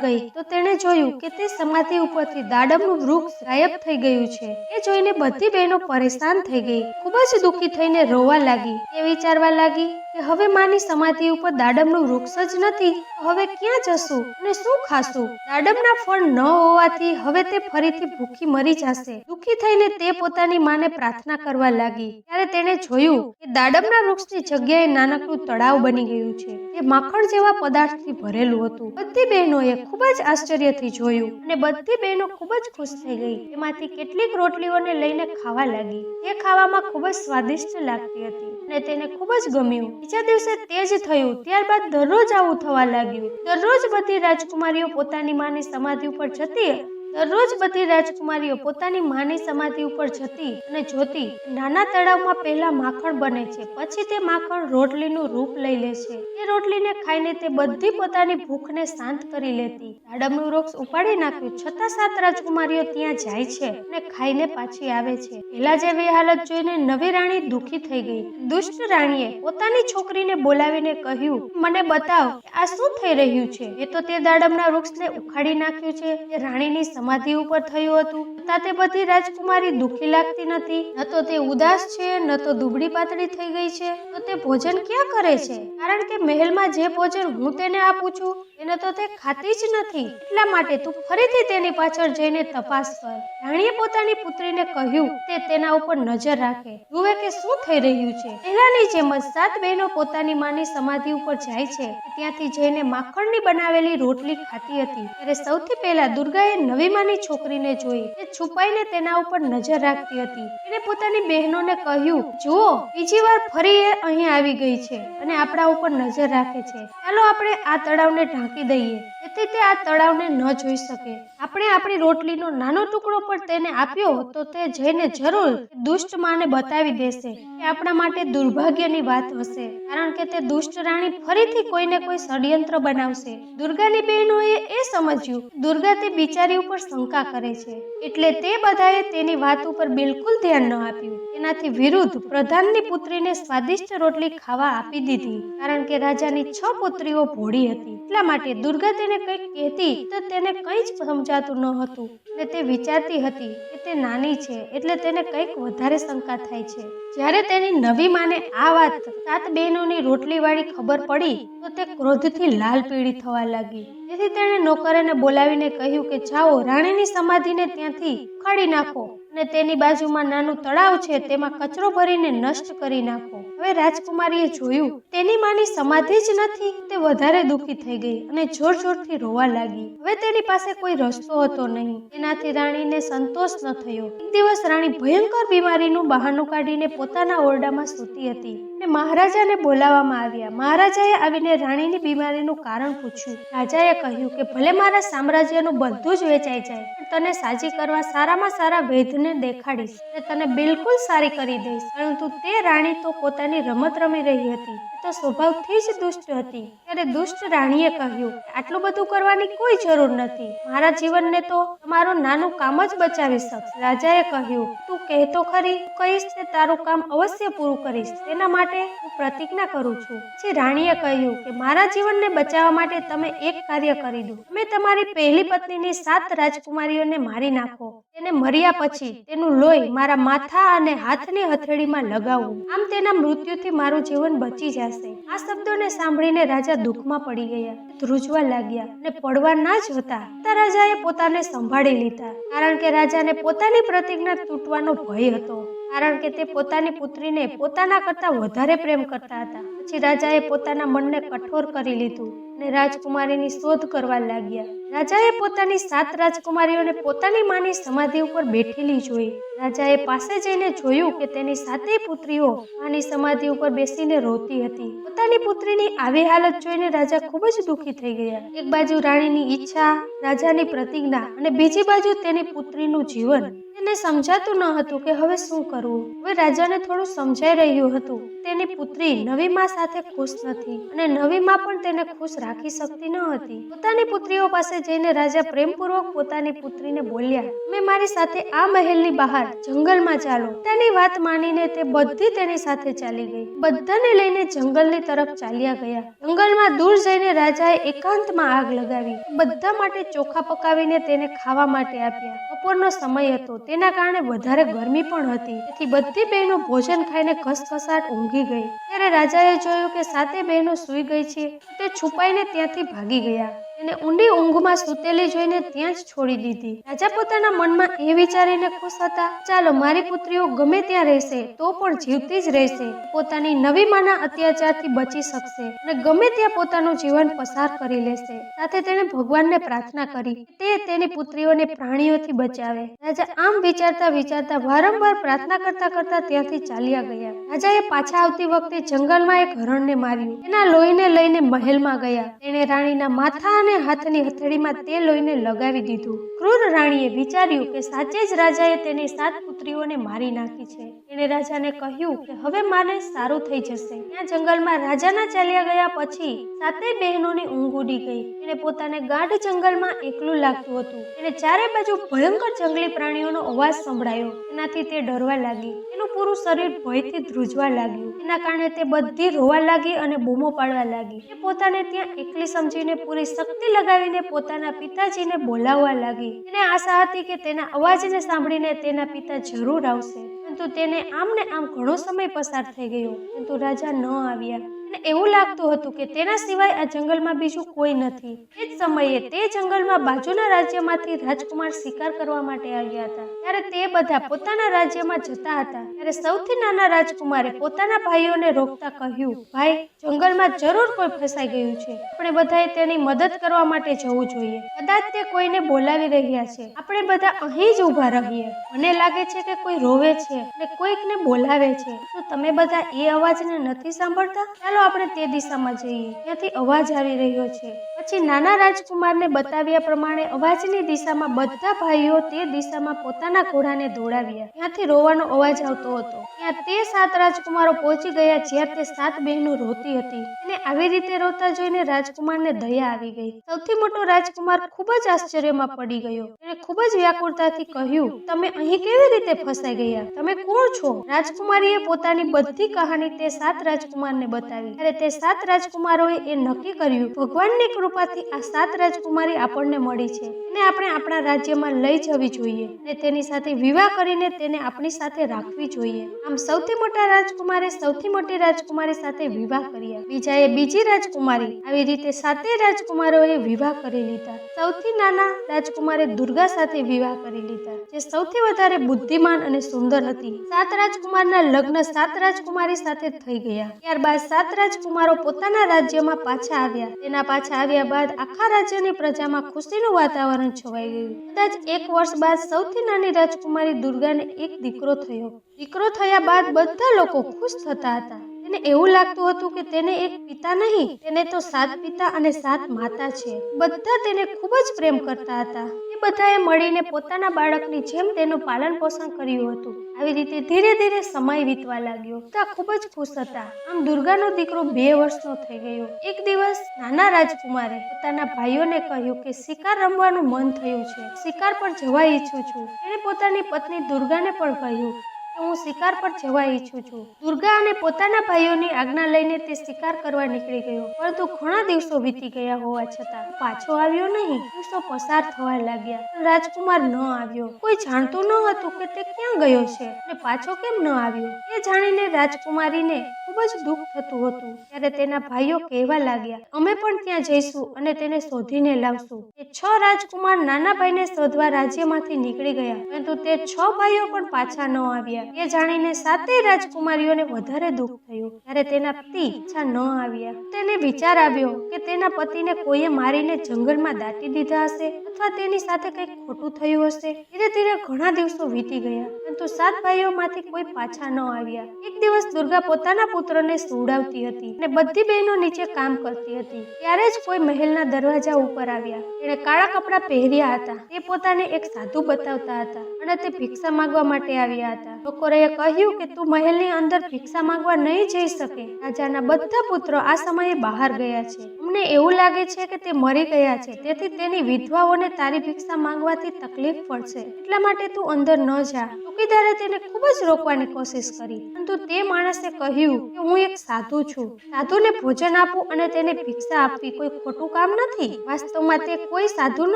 ગઈ. તો તેણે જોયું કે તે સમાધિ ઉપરથી દાડમનું વૃક્ષ ગાયબ થઈ ગયું છે. એ જોઈને બધી બહેનો પરેશાન થઈ ગઈ, ખૂબ જ દુઃખી થઈને રોવા લાગી. એ વિચારવા લાગી કે હવે માની સમાધિ ઉપર દાડમનું વૃક્ષ જ નથી, તો હવે ક્યાં જશું અને શું ખાશું? દાડમના ફળ ન હોવાથી હવે તે ફરીથી ભૂખી મરી જશે. દુઃખી થઈને તે પોતાની માને પ્રાર્થના કરવા લાગી. ત્યારે તેણે જોયું કે દાડમના વૃક્ષની જગ્યાએ નાનકડું તળાવ બની ગયું છે, જે માખણ જેવા પદાર્થથી ભરેલું હતું. બધી બહેનોએ ખૂબ જ આશ્ચર્યથી જોયું અને બધી બહેનો ખૂબ જ ખુશ થઈ ગઈ. તેમાંથી કેટલીક રોટલીઓને લઈને ખાવા લાગી. તે ખાવામાં ખૂબ જ સ્વાદિષ્ટ લાગતી હતી અને તેને ખૂબ જ ગમ્યું. બીજા દિવસે તે જ થયું. ત્યારબાદ દરરોજ આવું થવા લાગ્યું. દરરોજ બધી રાજકુમારીઓ પોતાની માની સમાધિ ઉપર જતી દરરોજ બધી રાજકુમારીઓ પોતાની માની સમાધિ ઉપર જતી અને જોતી નાના તળાવમાં પહેલા માખણ બને છે, પછી તે માખણ રોટલીનું રૂપ લઈ લે છે. તે રોટલીને ખાઈને તે બધી પોતાની ભૂખને શાંત કરી લેતી. દાડમનું વૃક્ષ ઉપાડી નાખ્યું છતાં 7 રાજકુમારીઓ ત્યાં જાય છે અને ખાઈને પાછી આવે છે. પહેલા જેવી હાલત જોઈને નવી રાણી દુઃખી થઈ ગઈ. દુષ્ટ રાણીએ પોતાની છોકરીને બોલાવીને કહ્યું, મને બતાવ કે આ શું થઈ રહ્યું છે. એ તો તે દાડમના વૃક્ષને ઉખાડી નાખ્યું છે. તે રાણીની સમાધિ ઉપર થયું હતું, છતાં તે બધી રાજકુમારી દુઃખી લાગતી નથી. ન તો તે ઉદાસ છે, ન તો દુબળી પાતળી થઈ ગઈ છે. તો તે ભોજન ક્યાં કરે છે? કારણ કે મહેલમાં જે ભોજન હું તેને આપું છું તેને તો તે ખાતી જ નથી. એટલા માટે તું ફરીથી તેની પાછળ જઈને તપાસ કર. રાણીએ પોતાની પુત્રીને કહ્યું તે તેના ઉપર નજર રાખે, જુએ કે શું થઈ રહ્યું છે. પહેલાની જેમ જ 7 બહેનો પોતાની માની સમાધિ ઉપર જાય છે. ત્યાંથી જઈને માખણની બનાવેલી રોટલી ખાતી હતી. ત્યારે સૌથી પહેલા દુર્ગાએ નવી માની છોકરીને જોઈ. તે છુપાઈને તેના ઉપર નજર રાખતી હતી. તેને પોતાની બહેનોને કહ્યું, જુઓ, બીજી વાર ફરી એ અહીં આવી ગઈ છે અને આપણા ઉપર નજર રાખે છે. ચાલો આપણે આ તળાવને ઢાંકી દઈએ જેથી તે આ તળાવને ન જોઈ શકે. આપણે આપણી રોટલીનો નાનો ટુકડો પણ તેને આપ્યો તો તે જઈને જરૂર દુષ્ટ માને બતાવી દેશે. એ આપણા માટે દુર્ભાગ્યની વાત હશે, કારણ કે તે દુષ્ટ રાણી ફરીથી કોઈને કોઈ ષડયંત્ર બનાવશે. દુર્ગાની બહેનોએ એ સમજ્યું દુર્ગા તે બિચારી ઉપર શંકા કરે છે, એટલે તે બધાએ તેની વાત ઉપર બિલકુલ ધ્યાન ન આપ્યું. તેનાથી વિરુદ્ધ પ્રધાનની પુત્રીને સ્વાદિષ્ટ રોટલી ખાવા આપી દીધી, કારણ કે રાજાની 6 પુત્રીઓ ભોળી હતી. એટલા માટે દુર્ગા તેને કંઈક કહેતી તો તેને કંઈ જ સમજાતું ન હતું અને તે વિચારતી હતી કે તે નાની છે એટલે તેને કંઈક વધારે શંકા થાય છે. જ્યારે તેની નવી માને આ વાત 7 બહેનોની રોટલી વાળી ખબર પડી તો તે ક્રોધથી લાલ પીળી થવા લાગી. તેથી તેણે નોકરને બોલાવીને કહ્યું કે જાઓ, રાણીની સમાધિને ત્યાંથી ઉખાડી નાખો અને તેની બાજુમાં નાનું તળાવ છે તેમાં કચરો ભરીને નષ્ટ કરી નાખો. હવે રાજકુમારીએ જોયું તેની માની સમાધિ જ નથી. તે વધારે દુઃખી થઈ ગઈ અને જોર જોરથી રોવા લાગી. હવે તેની પાસે કોઈ રસ્તો હતો નહીં. તેનાથી રાણીને સંતોષ ન થયો. એક દિવસ રાણી ભયંકર બીમારીનું બહાનું કાઢીને પોતાના ઓરડામાં સૂતી હતી અને મહારાજાને બોલાવવામાં આવ્યા. મહારાજાએ આવીને રાણીની બીમારીનું કારણ પૂછ્યું. રાજાએ કહ્યું કે ભલે મારા સામ્રાજ્યનું બધું જ વેચાઈ જાય, પણ તને સાજી કરવા સારામાં સારા વૈદ્યને દેખાડીશ અને તને બિલકુલ સારી કરી દઈશ. પરંતુ તે રાણી તો પોતાની રમત રમી રહી હતી. તે તો સ્વભાવથી જ દુષ્ટ હતી. ત્યારે દુષ્ટ રાણીએ કહ્યું, આટલું બધું કરવાની કોઈ જરૂર નથી. મારા જીવનને તો તમારું નાનું કામ જ બચાવી શકશે. રાજાએ કહ્યું, તું કહેતો ખરી, કહીશ તે તારું કામ અવશ્ય પૂરું કરીશ. તેના માટે હું પ્રતિજ્ઞા કરું છું. પછી રાણીએ કહ્યું કે મારા જીવનને બચાવવા માટે તમે એક કાર્ય કરી દો. તમે તમારી પહેલી પત્નીની 7 રાજકુમારીઓને મારી નાખો. તેને મર્યા પછી તેનું લોહી મારા માથા અને હાથની હથેળીમાં લગાવવું. આમ તેના મૃત્યુથી મારું જીવન બચી જશે. આ શબ્દોને સાંભળીને રાજા દુઃખમાં પડી ગયા, ધ્રુજવા લાગ્યા અને પડવા ના જ હતા. રાજાએ પોતાને સંભાળી લીધા, કારણ કે રાજાને પોતાની પ્રતિજ્ઞા તૂટવાનો ભય હતો, કારણ કે તે પોતાની પુત્રીને પોતાના કરતા વધારે પ્રેમ કરતા હતા. પછી રાજાએ પોતાના મનને કઠોર કરી લીધું અને રાજકુમારીની શોધ કરવા લાગ્યા. રાજાએ પોતાની 7 રાજકુમારીઓને પોતાની માની સમાધિ ઉપર બેઠેલી જોઈ. રાજાએ પાસે જઈને જોયું કે તેની 7 પુત્રીઓ માની સમાધિ ઉપર બેસીને રોતી હતી. પોતાની પુત્રીની આવી હાલત જોઈને રાજા ખૂબ જ દુઃખી થઈ ગયા. એક બાજુ રાણીની ઈચ્છા, રાજાની પ્રતિજ્ઞા અને બીજી બાજુ તેની પુત્રીનું જીવન. તેને સમજાતું ન હતું કે હવે શું કરવું. હવે રાજાને થોડું સમજાઈ રહ્યું હતું. તેની પુત્રી નવી માં સાથે ખુશ નથી અને નવી માં પણ તેને ખુશ રાખી શકતી ન હતી. પોતાની પુત્રીઓ પાસે જઈને રાજા પ્રેમપૂર્વક પોતાની પુત્રીને બોલ્યા, તમે મારી સાથે આ મહેલની બહાર જંગલમાં ચાલો. તેની વાત માનીને તે બધી તેની સાથે ચાલી ગઈ. બધાને લઈને જંગલની તરફ ચાલ્યા ગયા. જંગલમાં દૂર જઈને રાજાએ એકાંતમાં આગ લગાવી. બધા માટે ચોખા પકાવીને તેને ખાવા માટે આપ્યા. બપોરનો સમય હતો, તેના કારણે વધારે ગરમી પણ હતી. તેથી બધી બહેનો ભોજન ખાઈને ઘસઘસાટ ઊંઘી ગઈ. ત્યારે રાજાએ જોયું કે 7 બહેનો સૂઈ ગઈ છે. તે છુપાઈને ત્યાંથી ભાગી ગયા. તેને ઊંડી ઊંઘમાં સૂતેલી જોઈને ત્યાં જ છોડી દીધી. રાજા પોતાના મનમાં એ વિચારીને ખુશ હતા, ચાલો મારી પુત્રીઓ ગમે ત્યાં રહેશે તો પણ જીવતી જ રહેશે. પોતાની નવી માના અત્યાચારથી બચી શકશે અને ગમે ત્યાં પોતાનું જીવન પસાર કરી લેશે. સાથે તેણે ભગવાનને પ્રાર્થના કરી તે તેની પુત્રીઓને પ્રાણીઓથી બચાવે. રાજા આમ વિચારતા વિચારતા વારંવાર પ્રાર્થના કરતા કરતા ત્યાંથી ચાલ્યા ગયા. રાજાએ પાછા આવતી વખતે જંગલમાં એક હરણને માર્યું. તેના લોહીને લઈને મહેલમાં ગયા. તેણે રાણીના માથા અને બંને હાથની હથેળીમાં તે લોહીને લગાવી દીધું. ક્રૂર રાણીએ વિચાર્યું કે સાચે જ રાજાએ તેની 7 પુત્રીઓને મારી નાખી છે. તેણે રાજાને કહ્યું કે હવે માને સારું થઈ જશે. ત્યાં જંગલમાં રાજાના ચાલ્યા ગયા પછી 7 બહેનોની ઊંઘ ઉડી ગઈ. તેને પોતાને ગાઢ જંગલમાં એકલું લાગતું હતું. તેને ચારે બાજુ ભયંકર જંગલી પ્રાણીઓનો અવાજ સંભળાયો. તેનાથી તે ડરવા લાગી. તેનું પૂરું શરીર ભયથી ધ્રુજવા લાગ્યું. તેના કારણે તે બધી રોવા લાગી અને બૂમો પાડવા લાગી. તે પોતાને ત્યાં એકલી સમજીને પૂરી શક્તિ લગાવીને પોતાના પિતાજીને બોલાવવા લાગી. તેને આશા હતી કે તેના અવાજને સાંભળીને તેના પિતા જરૂર આવશે, પરંતુ તેને આમ ને આમ ઘણો સમય પસાર થઈ ગયો, પરંતુ રાજા ન આવ્યા. અને એવું લાગતું હતું કે તેના સિવાય આ જંગલમાં બીજું કોઈ નથી. તે જ સમયે તે જંગલમાં બાજુના રાજ્યમાંથી રાજકુમાર શિકાર કરવા માટે આવ્યા હતા. ત્યારે તે બધા પોતાના રાજ્યમાં જતા હતા. ત્યારે સૌથી નાના રાજકુમારે પોતાના ભાઈઓને રોકતા કહ્યું, ભાઈ, જંગલમાં જરૂર કોઈ ફસાઈ ગયું છે. આપણે બધાએ તેની મદદ કરવા માટે જવું જોઈએ. કદાચ તે કોઈને બોલાવી રહ્યા છે. આપણે બધા અહીં જ ઊભા રહીએ. મને લાગે છે કે કોઈ રોવે છે અને કોઈકને બોલાવે છે. શું તમે બધા એ અવાજને નથી સાંભળતા? ચાલો આપણે તે દિશામાં જઈએ. ત્યાંથી અવાજ આવી રહ્યો છે. પછી નાના રાજકુમારને બતાવ્યા પ્રમાણે અવાજની દિશામાં બધા ભાઈઓ તે દિશામાં પોતાના ઘોડાને દોડાવ્યા. ત્યાંથી રોવાનો અવાજ આવતો હતો. ત્યાં તે 7 રાજકુમારો પહોંચી ગયા જ્યાં તે 7 બહેનો રોતી હતી. તેને આવી રીતે રોતા જોઈને રાજકુમારને દયા આવી ગઈ. સૌથી મોટો રાજકુમાર ખૂબ જ આશ્ચર્યમાં પડી ગયો. તેને ખૂબ જ વ્યાકુળતાથી કહ્યું, તમે અહીં કેવી રીતે ફસાઈ ગયા? તમે કોણ છો? રાજકુમારીએ પોતાની બધી કહાની તે 7 રાજકુમારને બતાવી. ત્યારે તે 7 રાજકુમારોએ એ નક્કી કર્યું, ભગવાનની કૃપાથી આ 7 રાજકુમારી આપણને મળી છે. એને આપણે આપણા રાજ્યમાં લઈ જવી જોઈએ અને તેની સાથે વિવાહ કરીને તેને આપણી સાથે રાખવી જોઈએ. આમ સૌથી મોટા રાજકુમારે સૌથી મોટી રાજકુમારી સાથે વિવાહ કર્યા. બીજાએ બીજી રાજકુમારી. આવી રીતે 7 રાજકુમારોએ વિવાહ કરી લીધા. સૌથી નાના રાજકુમારે દુર્ગા સાથે વિવાહ કરી લીધા, જે સૌથી વધારે બુદ્ધિમાન અને સુંદર હતી. 7 રાજકુમારના લગ્ન 7 રાજકુમારી સાથે થઈ ગયા. ત્યારબાદ 7 રાજકુમારો પોતાના રાજ્યમાં પાછા આવ્યા. તેના પાછા આવ્યા બાદ આખા રાજ્યની પ્રજામાં ખુશીનું વાતાવરણ છવાઈ ગયું. કદાચ 1 વર્ષ બાદ સૌથી નાની રાજકુમારી દુર્ગાને એક દીકરો થયો. દીકરો થયા બાદ બધા લોકો ખુશ થતા હતા. તેને એવું લાગતું હતું કે તેને એક પિતા નહીં, તેને તો 7 પિતા અને 7 માતા છે. બધા તેને ખૂબ જ પ્રેમ કરતા હતા. એ બધાએ મળીને પોતાના બાળકની જેમ તેનું પાલન પોષણ કર્યું હતું. આવી રીતે ધીરે ધીરે સમય વીતવા લાગ્યો. બધા ખૂબ જ ખુશ હતા. આમ દુર્ગાનો દીકરો 2 વર્ષનો થઈ ગયો. એક દિવસ નાના રાજકુમારે પોતાના ભાઈઓને કહ્યું કે શિકાર રમવાનું મન થયું છે, શિકાર પર જવા ઈચ્છું છું. તેણે પોતાની પત્ની દુર્ગાને પણ કહ્યું કે હું શિકાર પર જવા ઈચ્છું છું. દુર્ગા અને પોતાના ભાઈઓની આજ્ઞા લઈને તે શિકાર કરવા નીકળી ગયો. પરંતુ ઘણા દિવસો વીતી ગયા હોવા છતાં પાછો આવ્યો નહીં. દિવસો પસાર થવા લાગ્યા, પણ રાજકુમાર ન આવ્યો. કોઈ જાણતું ન હતું કે તે ક્યાં ગયો છે અને પાછો કેમ ન આવ્યો. એ જાણીને રાજકુમારીને ખૂબ જ દુઃખ થતું હતું. ત્યારે તેના ભાઈઓ કહેવા લાગ્યા, અમે પણ ત્યાં જઈશું અને તેને શોધીને લાવશું. એ 6 રાજકુમાર નાના ભાઈને શોધવા રાજ્યમાંથી નીકળી ગયા, પરંતુ તે 6 ભાઈઓ પણ પાછા ન આવ્યા. એ જાણીને 7 રાજકુમારીઓને વધારે દુઃખ થયું. ત્યારે તેના પતિ પાછા ન આવ્યા. તેને વિચાર આવ્યો કે તેના પતિને કોઈએ મારીને જંગલમાં દાટી દીધા હશે અથવા તેની સાથે કંઈક ખોટું થયું હશે. ધીરે ધીરે ઘણા દિવસો વીતી ગયા, પરંતુ 7 ભાઈઓમાંથી કોઈ પાછા ન આવ્યા. એક દિવસ દુર્ગા પોતાના પુત્રને સુવડાવતી હતી અને બધી બહેનો નીચે કામ કરતી હતી. ત્યારે જ કોઈ મહેલના દરવાજા ઉપર આવ્યા. તેણે કાળા કપડાં પહેર્યા હતા. તે પોતાને એક સાધુ બતાવતા હતા અને તે ભિક્ષા માંગવા માટે આવ્યા હતા. લોકોએ કહ્યું કે તું મહેલની અંદર ભિક્ષા માંગવા નહીં જઈ શકે. રાજાના બધા પુત્રો આ સમયે બહાર ગયા છે. અમને એવું લાગે છે કે તે મરી ગયા છે, તેથી તેની વિધવાઓને તારી ભિક્ષા માંગવાથી તકલીફ પડશે, એટલા માટે તું અંદર ન જા. ચોકીદારે તેને ખૂબ જ રોકવાની કોશિશ કરી, પરંતુ તે માણસે કહ્યું કે હું એક સાધુ છું. સાધુને ભોજન આપવું અને તેને ભિક્ષા આપવી કોઈ ખોટું કામ નથી. વાસ્તવમાં તે કોઈ સાધુ ન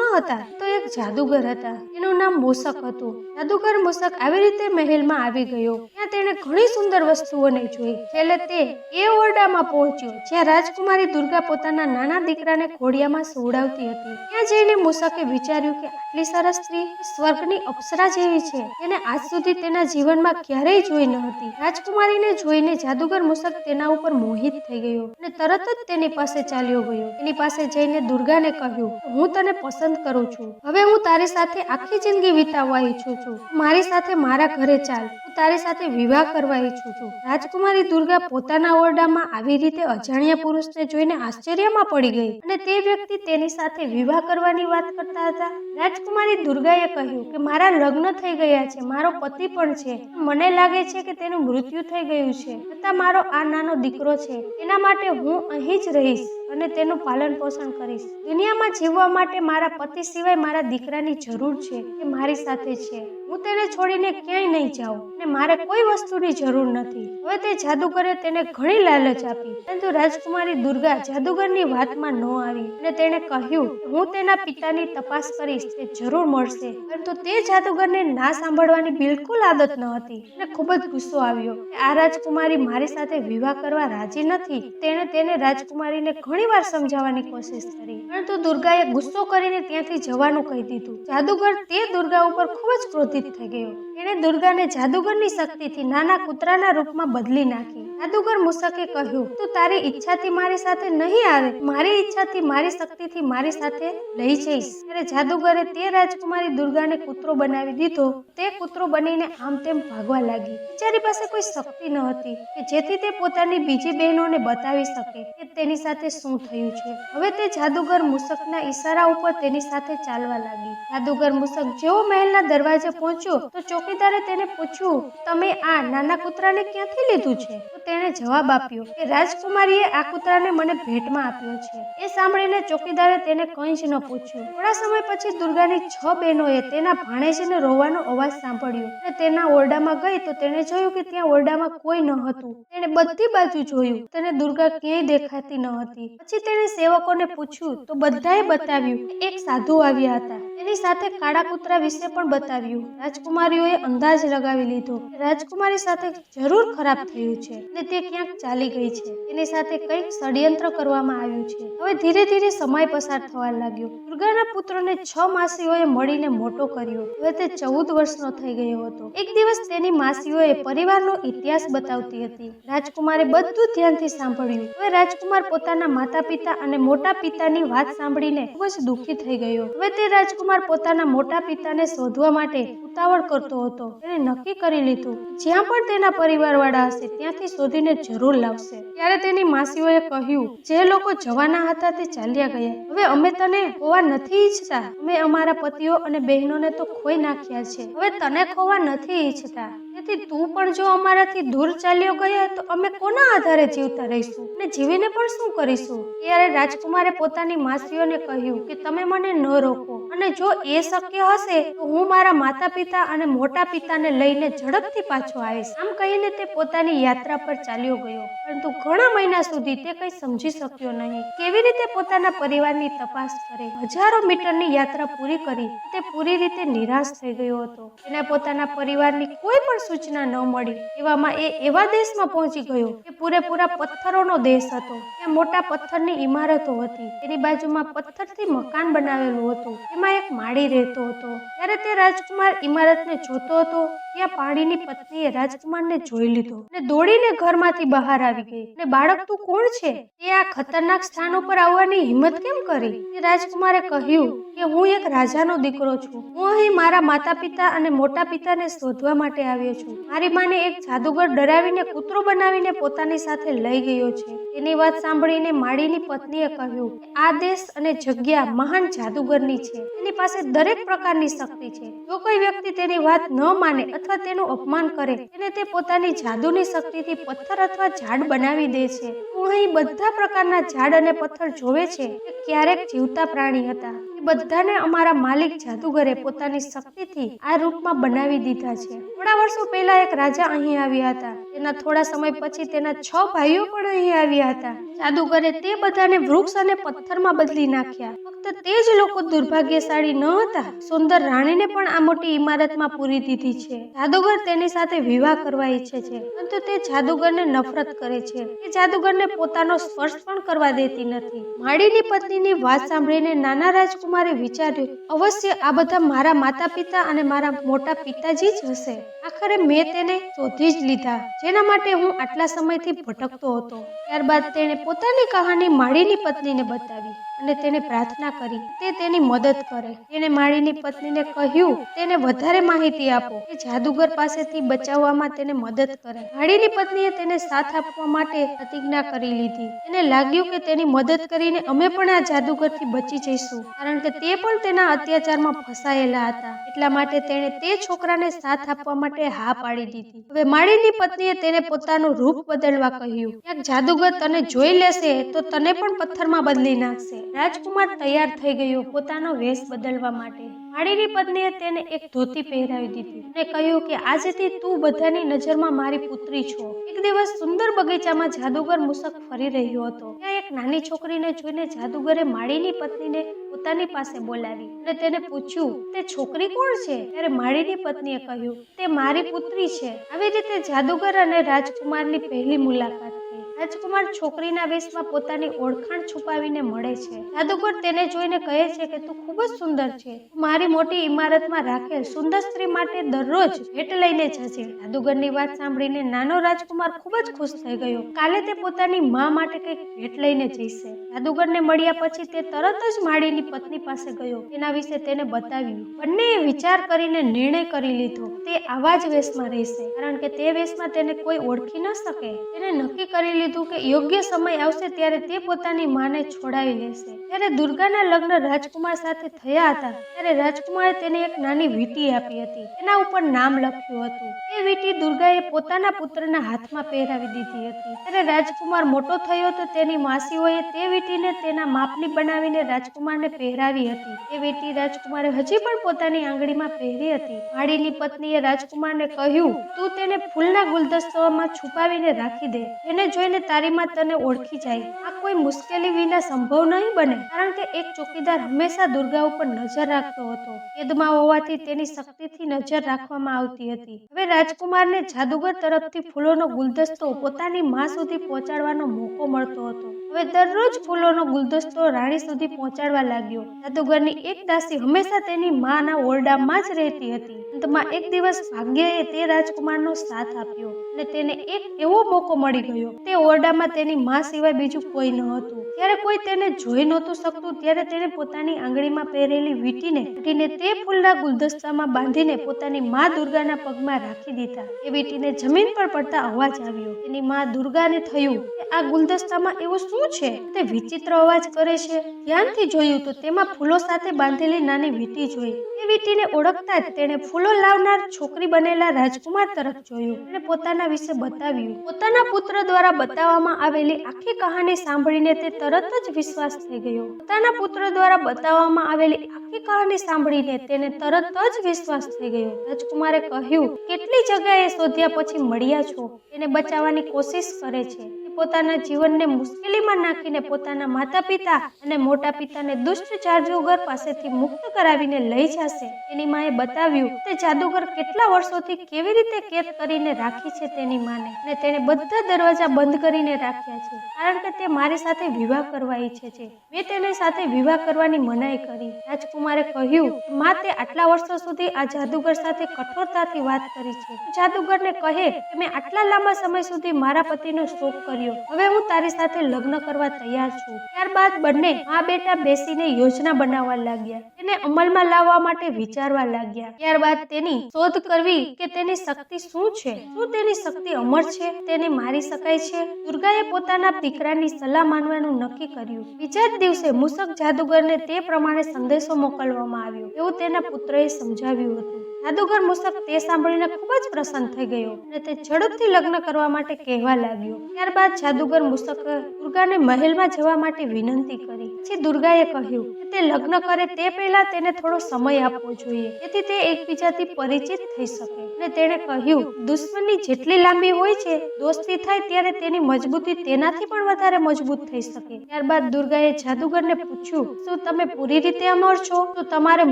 હતા, તો એક જાદુગર હતા. તેનું નામ મૂષક હતું. જાદુગર મૂષક આવી રીતે મહેલમાં આવી ગયો. ત્યાં તેણે ઘણી સુંદર વસ્તુઓને જોઈ. છેલ્લે તે એ ઓરડામાં પહોંચ્યો જ્યાં રાજકુમારી દુર્ગા પોતાના નાના દીકરાને ઘોડિયામાં સુવડાવતી હતી. ત્યાં જઈને મૂષકે વિચાર્યું કે આટલી સરસ સ્ત્રી સ્વર્ગની અપ્સરા જેવી છે. તેને આજ સુધી તેના જીવનમાં ક્યારેય જોઈ ન હતી. રાજકુમારીને જોઈને જાદુગર મૂષક તેના ઉપર મોહિત થઈ ગયો અને તરત જ તેની પાસે ચાલ્યો ગયો. તેની પાસે જઈને દુર્ગાને કહ્યું, હું તને પસંદ કરું છું. હવે હું તારી સાથે આખી જિંદગી વિતાવવા ઈચ્છું છું. મારી સાથે મારા ઘરે ચાલ. હું તારી સાથે વિવાહ કરવા ઈચ્છું છું. રાજકુમારી દુર્ગા પોતાના ઓરડામાં આવી રીતે અજાણ્યા પુરુષને જોઈને આશ્ચર્યમાં પડી ગઈ અને તે વ્યક્તિ તેની સાથે વિવાહ કરવાની વાત કરતા હતા. રાજકુમારી દુર્ગાએ કહ્યું કે મારા લગ્ન થઈ ગયા છે, મારો પતિ પણ છે. મને લાગે છે કે તેનું મૃત્યુ થઈ ગયું છે, છતાં મારો આ નાનો દીકરો છે. એના માટે હું અહીં જ રહીશ અને તેનું પાલન પોષણ કરીશ. દુનિયામાં જીવવા માટે મારા પતિ સિવાય મારા દીકરાની જરૂર છે. એ મારી સાથે છે. હું તેને છોડીને ક્યાંય નહીં જાઉં અને મારે કોઈ વસ્તુની જરૂર નથી. હવે તે જાદુગરે તેને ઘણી લાલચ આપી, પરંતુ રાજકુમારી દુર્ગા જાદુગરની વાતમાં ન આવી અને તેણે કહ્યું હું તેના પિતાની તપાસ કરીશ, તે જરૂર મળશે. પરંતુ તે જાદુગરને ના સાંભળવાની બિલકુલ આદત ન હતી અને ખૂબ જ ગુસ્સો આવ્યો કે આ રાજકુમારી મારી સાથે વિવાહ કરવા રાજી નથી. તેણે તેને રાજકુમારીને ઘણીવાર સમજાવવાની કોશિશ કરી, પરંતુ દુર્ગાએ ગુસ્સો કરીને ત્યાંથી જવાનું કહી દીધું. જાદુગર તે દુર્ગા ઉપર ખૂબ જ ક્રોધિત થઈ ગયો. તેણે દુર્ગાને જાદુગરની શક્તિથી નાના કૂતરાના રૂપમાં બદલી નાખી. જાદુગર મૂષકે કહ્યું તું તારી ઈચ્છાથી મારી સાથે નહીં આવે, મારી ઈચ્છાથી મારી શક્તિથી મારી સાથે લઈ જઈશ. ત્યારે જાદુગરે તે રાજકુમારી દુર્ગાને કૂતરો બનાવી દીધો. તે કૂતરો બનીને આમ તેમ ભાગવા લાગી. બિચારી પાસે કોઈ શક્તિ ન હતી કે જેથી તે પોતાની બીજી બહેનોને બતાવી શકે કે તેની સાથે શું થયું છે. હવે તે જાદુગર મૂષકના ઈશારા ઉપર તેની સાથે ચાલવા લાગી. જાદુગર મૂષક જેવો મહેલના દરવાજે પહોંચ્યો તો ચોકીદારે તેને પૂછ્યું તમે આ નાના કૂતરાને ક્યાંથી લીધું છે? તો તેણે જવાબ આપ્યો કે રાજકુમારીએ આ કૂતરાને મને ભેટમાં આપ્યો છે. એ સાંભળીને ચોકીદારે તેને કંઈ જ ન પૂછ્યું. થોડા સમય પછી દુર્ગાની 6 બહેનોએ તેના ભાણેજને રોવાનો અવાજ સાંભળ્યો અને તેના ઓરડામાં ગઈ તો તેણે જોયું કે ત્યાં ઓરડામાં કોઈ ન હતું. તેણે બધી બાજુ જોયું, તેને દુર્ગા ક્યાંય દેખાતી ન હતી. પછી તેણે સેવકોને પૂછ્યું તો બધાએ બતાવ્યું કે એક સાધુ આવ્યા હતા. તેની સાથે કાળા કૂતરા વિશે પણ બતાવ્યું. રાજકુમારીઓએ અંદાજ લગાવી લીધો કે રાજકુમારી સાથે જરૂર ખરાબ થયું છે અને તે ક્યાંક ચાલી ગઈ છે. તેની સાથે કંઈક ષડયંત્ર કરવામાં આવ્યું છે. હવે ધીરે ધીરે સમય પસાર થવા લાગ્યો. દુર્ગાના પુત્રને 6 માસીઓએ મળીને મોટો કર્યો. હવે તે 14 વર્ષનો થઈ ગયો હતો. એક દિવસ તેની માસીઓએ પરિવારનો ઇતિહાસ બતાવતી હતી. રાજકુમારે બધું ધ્યાનથી સાંભળ્યું. હવે રાજકુમાર પોતાના માતા પિતા અને મોટા પિતાની વાત સાંભળીને ખૂબ જ દુઃખી થઈ ગયો. હવે તે રાજકુમાર પોતાના મોટા પિતાને શોધવા માટે ઉતાવળ કરતો હતો. તેણે નક્કી કરી લીધું જ્યાં પણ તેના પરિવારવાળા હશે ત્યાંથી શોધીને જરૂર લાવશે. ત્યારે તેની માસીઓએ કહ્યું જે લોકો જવાના હતા તે ચાલ્યા ગયા. હવે અમે તને ખોવા નથી ઈચ્છતા. અમે અમારા પતિઓ અને બહેનોને તો ખોઈ નાખ્યા છે. હવે તને ખોવા નથી ઈચ્છતા. તેથી તું પણ જો અમારાથી દૂર ચાલ્યો ગયા તો અમે કોના આધારે જીવતા રહીશું અને જીવીને પણ શું કરીશું? ત્યારે રાજકુમારે પોતાની માસીઓને કહ્યું કે તમે મને ન રોકો અને જો એ શક્ય હશે તો હું મારા માતા પિતા અને મોટા પિતાને લઈને ઝડપથી પાછો આવીશ. આમ કહીને તે પોતાની યાત્રા પર ચાલ્યો ગયો. પરંતુ ઘણા મહિના સુધી તે કંઈ સમજી શક્યો નહીં. કેવી રીતે પોતાના પરિવારની તપાસ કરે. હજારો મીટરની યાત્રા પૂરી કરી તે પૂરી રીતે નિરાશ થઈ ગયો હતો. તેને પોતાના પરિવારની કોઈ પણ સૂચના ન મળી. એવામાં એ એવા દેશમાં પહોંચી ગયો કે પૂરેપૂરા પથ્થરોનો દેશ હતો. ત્યાં મોટા પથ્થરની ઇમારતો હતી. તેની બાજુમાં પથ્થરથી મકાન બનાવેલું હતું. એમાં એક માળી રહેતો હતો. ત્યારે તે રાજકુમાર ઇમારતને જોતો હતો ત્યાં પાણીની પત્નીએ રાજકુમારને જોઈ લીધો અને દોડીને ઘરમાંથી બહાર આવી ગઈ. અને બાળક તું કોણ છે? તે આ ખતરનાક સ્થાન ઉપર આવવાની હિંમત કેમ કરી? તે રાજકુમારે કહ્યું કે હું એક રાજાનો દીકરો છું. હું અહીં મારા માતા પિતા અને મોટા પિતાને શોધવા માટે આવ્યો છું. મારી માને એક જાદુગર ડરાવીને કૂતરો બનાવીને પોતાની સાથે લઈ ગયો છે. તેની વાત સાંભળીને માળીની પત્નીએ કહ્યું કે આ દેશ અને જગ્યા મહાન જાદુગરની છે. તેની પાસે દરેક પ્રકારની શક્તિ છે. જો કોઈ વ્યક્તિ તેની વાત ન માને અથવા તેનું અપમાન કરે તેને તે પોતાની જાદુની શક્તિથી પથ્થર અથવા ઝાડ બનાવી દે છે. હું અહીં બધા પ્રકારના ઝાડ અને પથ્થર જોવે છે કે ક્યારેક જીવતા પ્રાણી હતા. એ બધાને અમારા માલિક જાદુગરે પોતાની શક્તિથી આ રૂપમાં બનાવી દીધા છે. થોડા વર્ષો પહેલા એક રાજા અહીં આવ્યા હતા. તેના થોડા સમય પછી તેના 6 ભાઈઓ પણ અહીં આવ્યા હતા. જાદુગરે તે બધાને વૃક્ષ અને પથ્થરમાં બદલી નાખ્યા. ફક્ત તે જ લોકો દુર્ભાગ્યશાળી ન હતા. સુંદર રાણીને પણ આ મોટી ઇમારતમાં પૂરી દીધી છે. જાદુગર તેની સાથે વિવાહ કરવા ઈચ્છે છે પરંતુ તે જાદુગરને નફરત કરે છે. તે જાદુગરને જાદુગરને પોતાનો સ્પર્શ પણ કરવા દેતી નથી. માળીની પત્નીની વાત સાંભળીને નાના રાજકુમારે વિચાર્યું, અવશ્ય આ બધા મારા માતા પિતા અને મારા મોટા પિતાજી જ હશે. આખરે મેં તેને શોધી જ લીધા, જેના માટે હું આટલા સમયથી ભટકતો હતો. ત્યારબાદ તેણે પોતાની કહાની માળીની પત્નીને બતાવી અને તેને પ્રાર્થના કરી તે તેની મદદ કરે. તેણે માળીની પત્નીને કહ્યું, તેને વધારે માહિતી આપો કે જાદુગર પાસેથી બચાવવામાં તેને મદદ કરે. માળીની પત્નીએ તેને સાથ આપવા માટે પ્રતિજ્ઞા કરી લીધી. તેને લાગ્યું કે તેની મદદ કરીને અમે પણ આ જાદુગરથી બચી જઈશું, કારણ કે તે પણ તેના અત્યાચારમાં ફસાયેલા હતા. એટલા માટે તેણે તે છોકરાને સાથ આપવા માટે હા પાડી દીધી. હવે માળીની પત્નીએ તેને પોતાનું રૂપ બદલવા કહ્યું. ક્યાંક જાદુગર તને જોઈ લેશે તો તને પણ પથ્થરમાં બદલી નાખશે. રાજકુમાર તૈયાર થઈ ગયો પોતાનો વેશ બદલવા માટે. માળીની પત્નીએ તેને એક ધોતી પહેરાવી દીધી અને કહ્યું કે આજથી તું બધાની નજરમાં મારી પુત્રી છો. એક દિવસ સુંદર બગીચામાં જાદુગર મુસક ફરી રહ્યો હતો. ત્યાં એક નાની છોકરીને જોઈને જાદુગરે માળીની પત્નીને પોતાની પાસે બોલાવી અને તેને પૂછ્યું, તે છોકરી કોણ છે? ત્યારે માળીની પત્નીએ કહ્યું, તે મારી પુત્રી છે. આવી રીતે જાદુગર અને રાજકુમારની પહેલી મુલાકાત થઈ. રાજકુમાર છોકરીના વેશમાં પોતાની ઓળખાણ છુપાવીને મળે છે. જાદુગર તેને જોઈને કહે છે કે તું ખૂબ જ સુંદર છે. તું મારી મોટી ઇમારતમાં રાખેલ સુંદર સ્ત્રી માટે દરરોજ ભેટ લઈને જજે. જાદુગરની વાત સાંભળીને નાનો રાજકુમાર ખૂબ જ ખુશ થઈ ગયો. કાલે તે પોતાની મા માટે કંઈક ભેટ લઈને જશે. જાદુગરને મળ્યા પછી તે તરત જ માળીની પત્ની પાસે ગયો. તેના વિશે તેને બતાવ્યું. બંનેએ વિચાર કરીને નિર્ણય કરી લીધો તે આવા જ વેશમાં રહેશે, કારણ કે તે વેશમાં તેને કોઈ ઓળખી ન શકે. તેને નક્કી કરી લીધું કે યોગ્ય સમય આવશે ત્યારે તે પોતાની માને છોડાવી લેશે. ત્યારે દુર્ગાના લગ્ન રાજકુમાર સાથે થયા હતા ત્યારે રાજકુમારે તેને એક નાની વીંટી આપી હતી. તેના ઉપર નામ લખ્યું હતું. એ વીંટી દુર્ગાએ પોતાના પુત્રના હાથમાં પહેરાવી દીધી હતી. ત્યારે રાજકુમાર મોટો થયો તો તેની માસીઓએ તે વીંટીને તેના માપની બનાવીને રાજકુમારને પહેરાવી હતી. એ વીંટી રાજકુમારે હજી પણ પોતાની આંગળીમાં પહેરી હતી. માળીની પત્નીએ રાજકુમારને કહ્યું, તું તેને ફૂલના ગુલદસ્તામાં છુપાવીને રાખી દે. એને જોઈને તારી માં તને ઓળખી જાય. આ કોઈ મુશ્કેલી વિના સંભવ નહીં બને, કારણ કે એક ચોકીદાર હંમેશા દુર્ગા ઉપર નજર રાખતો હતો. કેદમાં હોવાથી તેની શક્તિથી નજર રાખવામાં આવતી હતી. હવે રાજકુમારને જાદુગર તરફથી ફૂલોનો ગુલદસ્તો પોતાની માં સુધી પહોંચાડવાનો મોકો મળતો હતો. હવે દરરોજ ફૂલોનો ગુલદસ્તો રાણી સુધી પહોંચાડવા લાગ્યો. જાદુગરની એક દાસી હંમેશા તેની માના ઓરડામાં જ રહેતી હતી. અંતમાં એક દિવસ ભાગ્યએ તે રાજકુમારનો સાથ આપ્યો અને તેને એક એવો મોકો મળી ગયો. તે ઓરડામાં તેની માં સિવાય બીજું કોઈ ન હતું. ત્યારે કોઈ તેને જોઈ નહોતું શકતું ત્યારે તેણે પોતાની આંગળીમાં પહેરેલી વીંટીને કાઢીને તે ફૂલના ગુલદસ્તામાં બાંધીને પોતાની માં દુર્ગાના પગમાં રાખી દીધા. એ વીંટીને જમીન પર પડતા અવાજ આવ્યો. તેની માં દુર્ગાને થયું કે આ ગુલદસ્તામાં એવું શું છે? તે વિચિત્ર અવાજ કરે છે. ધ્યાનથી જોયું તો તેમાં ફૂલો સાથે બાંધેલી નાની વીંટી જોઈ. એ વીંટીને ઓળખતા જ તેણે ફૂલો લાવનાર છોકરી બનેલા રાજકુમાર તરફ જોયું અને પોતાના વિશે બતાવ્યું. પોતાના પુત્ર દ્વારા બતાવવામાં આવેલી આખી કહાની સાંભળીને તે તરત જ વિશ્વાસ થઈ ગયો. પોતાના પુત્ર દ્વારા બતાવવામાં આવેલી આખી કહાની સાંભળીને તેને તરત જ વિશ્વાસ થઈ ગયો. રાજકુમારે કહ્યું, કેટલી જગ્યાએ શોધ્યા પછી મળ્યા છો. તેને બચાવવાની કોશિશ કરે છે. પોતાના જીવનને મુશ્કેલીમાં નાખીને પોતાના માતા પિતા અને મોટા પિતાને દુષ્ટ જાદુગર પાસેથી મુક્ત કરાવીને લઈ જશે. તેની માએ બતાવ્યું તે જાદુગર કેટલા વર્ષોથી કેવી રીતે કેદ કરીને રાખી છે તેની માને, અને તેને બધા દરવાજા બંધ કરીને રાખ્યા છે, કારણ કે તે મારી સાથે વિવાહ કરવા ઈચ્છે છે. મેં તેની સાથે વિવાહ કરવાની મનાઈ કરી. રાજકુમારે કહ્યું, માં તે આટલા વર્ષો સુધી આ જાદુગર સાથે કઠોરતાથી વાત કરી છે. જાદુગરને કહે કે મેં આટલા લાંબા સમય સુધી મારા પતિનો શોક કર્યો, હવે હું તારી સાથે લગ્ન કરવા તૈયાર છું. ત્યારબાદ બંને મા બેટા બેસીને યોજના બનાવવા લાગ્યા. તેને અમલમાં લાવવા માટે વિચારવા લાગ્યા. ત્યારબાદ તેની શોધ કરવી કે તેની શક્તિ શું છે. શું તેની શક્તિ અમર છે? તેને મારી શકાય છે? દુર્ગાએ પોતાના દીકરાની સલાહ માનવાનું નક્કી કર્યું. બીજા જ દિવસે મૂષક જાદુગરને તે પ્રમાણે સંદેશો મોકલવામાં આવ્યો એવું તેના પુત્રએ સમજાવ્યું હતું. જાદુગર મૂષક તે સાંભળીને ખૂબ જ પ્રસન્ન થઈ ગયો અને તે ઝડપથી લગ્ન કરવા માટે કહેવા લાગ્યો. ત્યારબાદ જાદુગર મૂષક દુર્ગાને મહેલમાં જવા માટે વિનંતી કરી. પછી દુર્ગાએ કહ્યું કે તે લગ્ન કરે તે પહેલા તેને થોડો સમય આપવો જોઈએ, જેથી તે એકબીજાથી પરિચિત થઈ શકે. અને તેણે કહ્યું, દુશ્મની જેટલી લાંબી હોય છે, દોસ્તી થાય ત્યારે તેની મજબૂતી તેનાથી પણ વધારે મજબૂત થઈ શકે. ત્યારબાદ દુર્ગાએ જાદુગરને પૂછ્યું, શું તમે પૂરી રીતે અમર છો? તો તમારે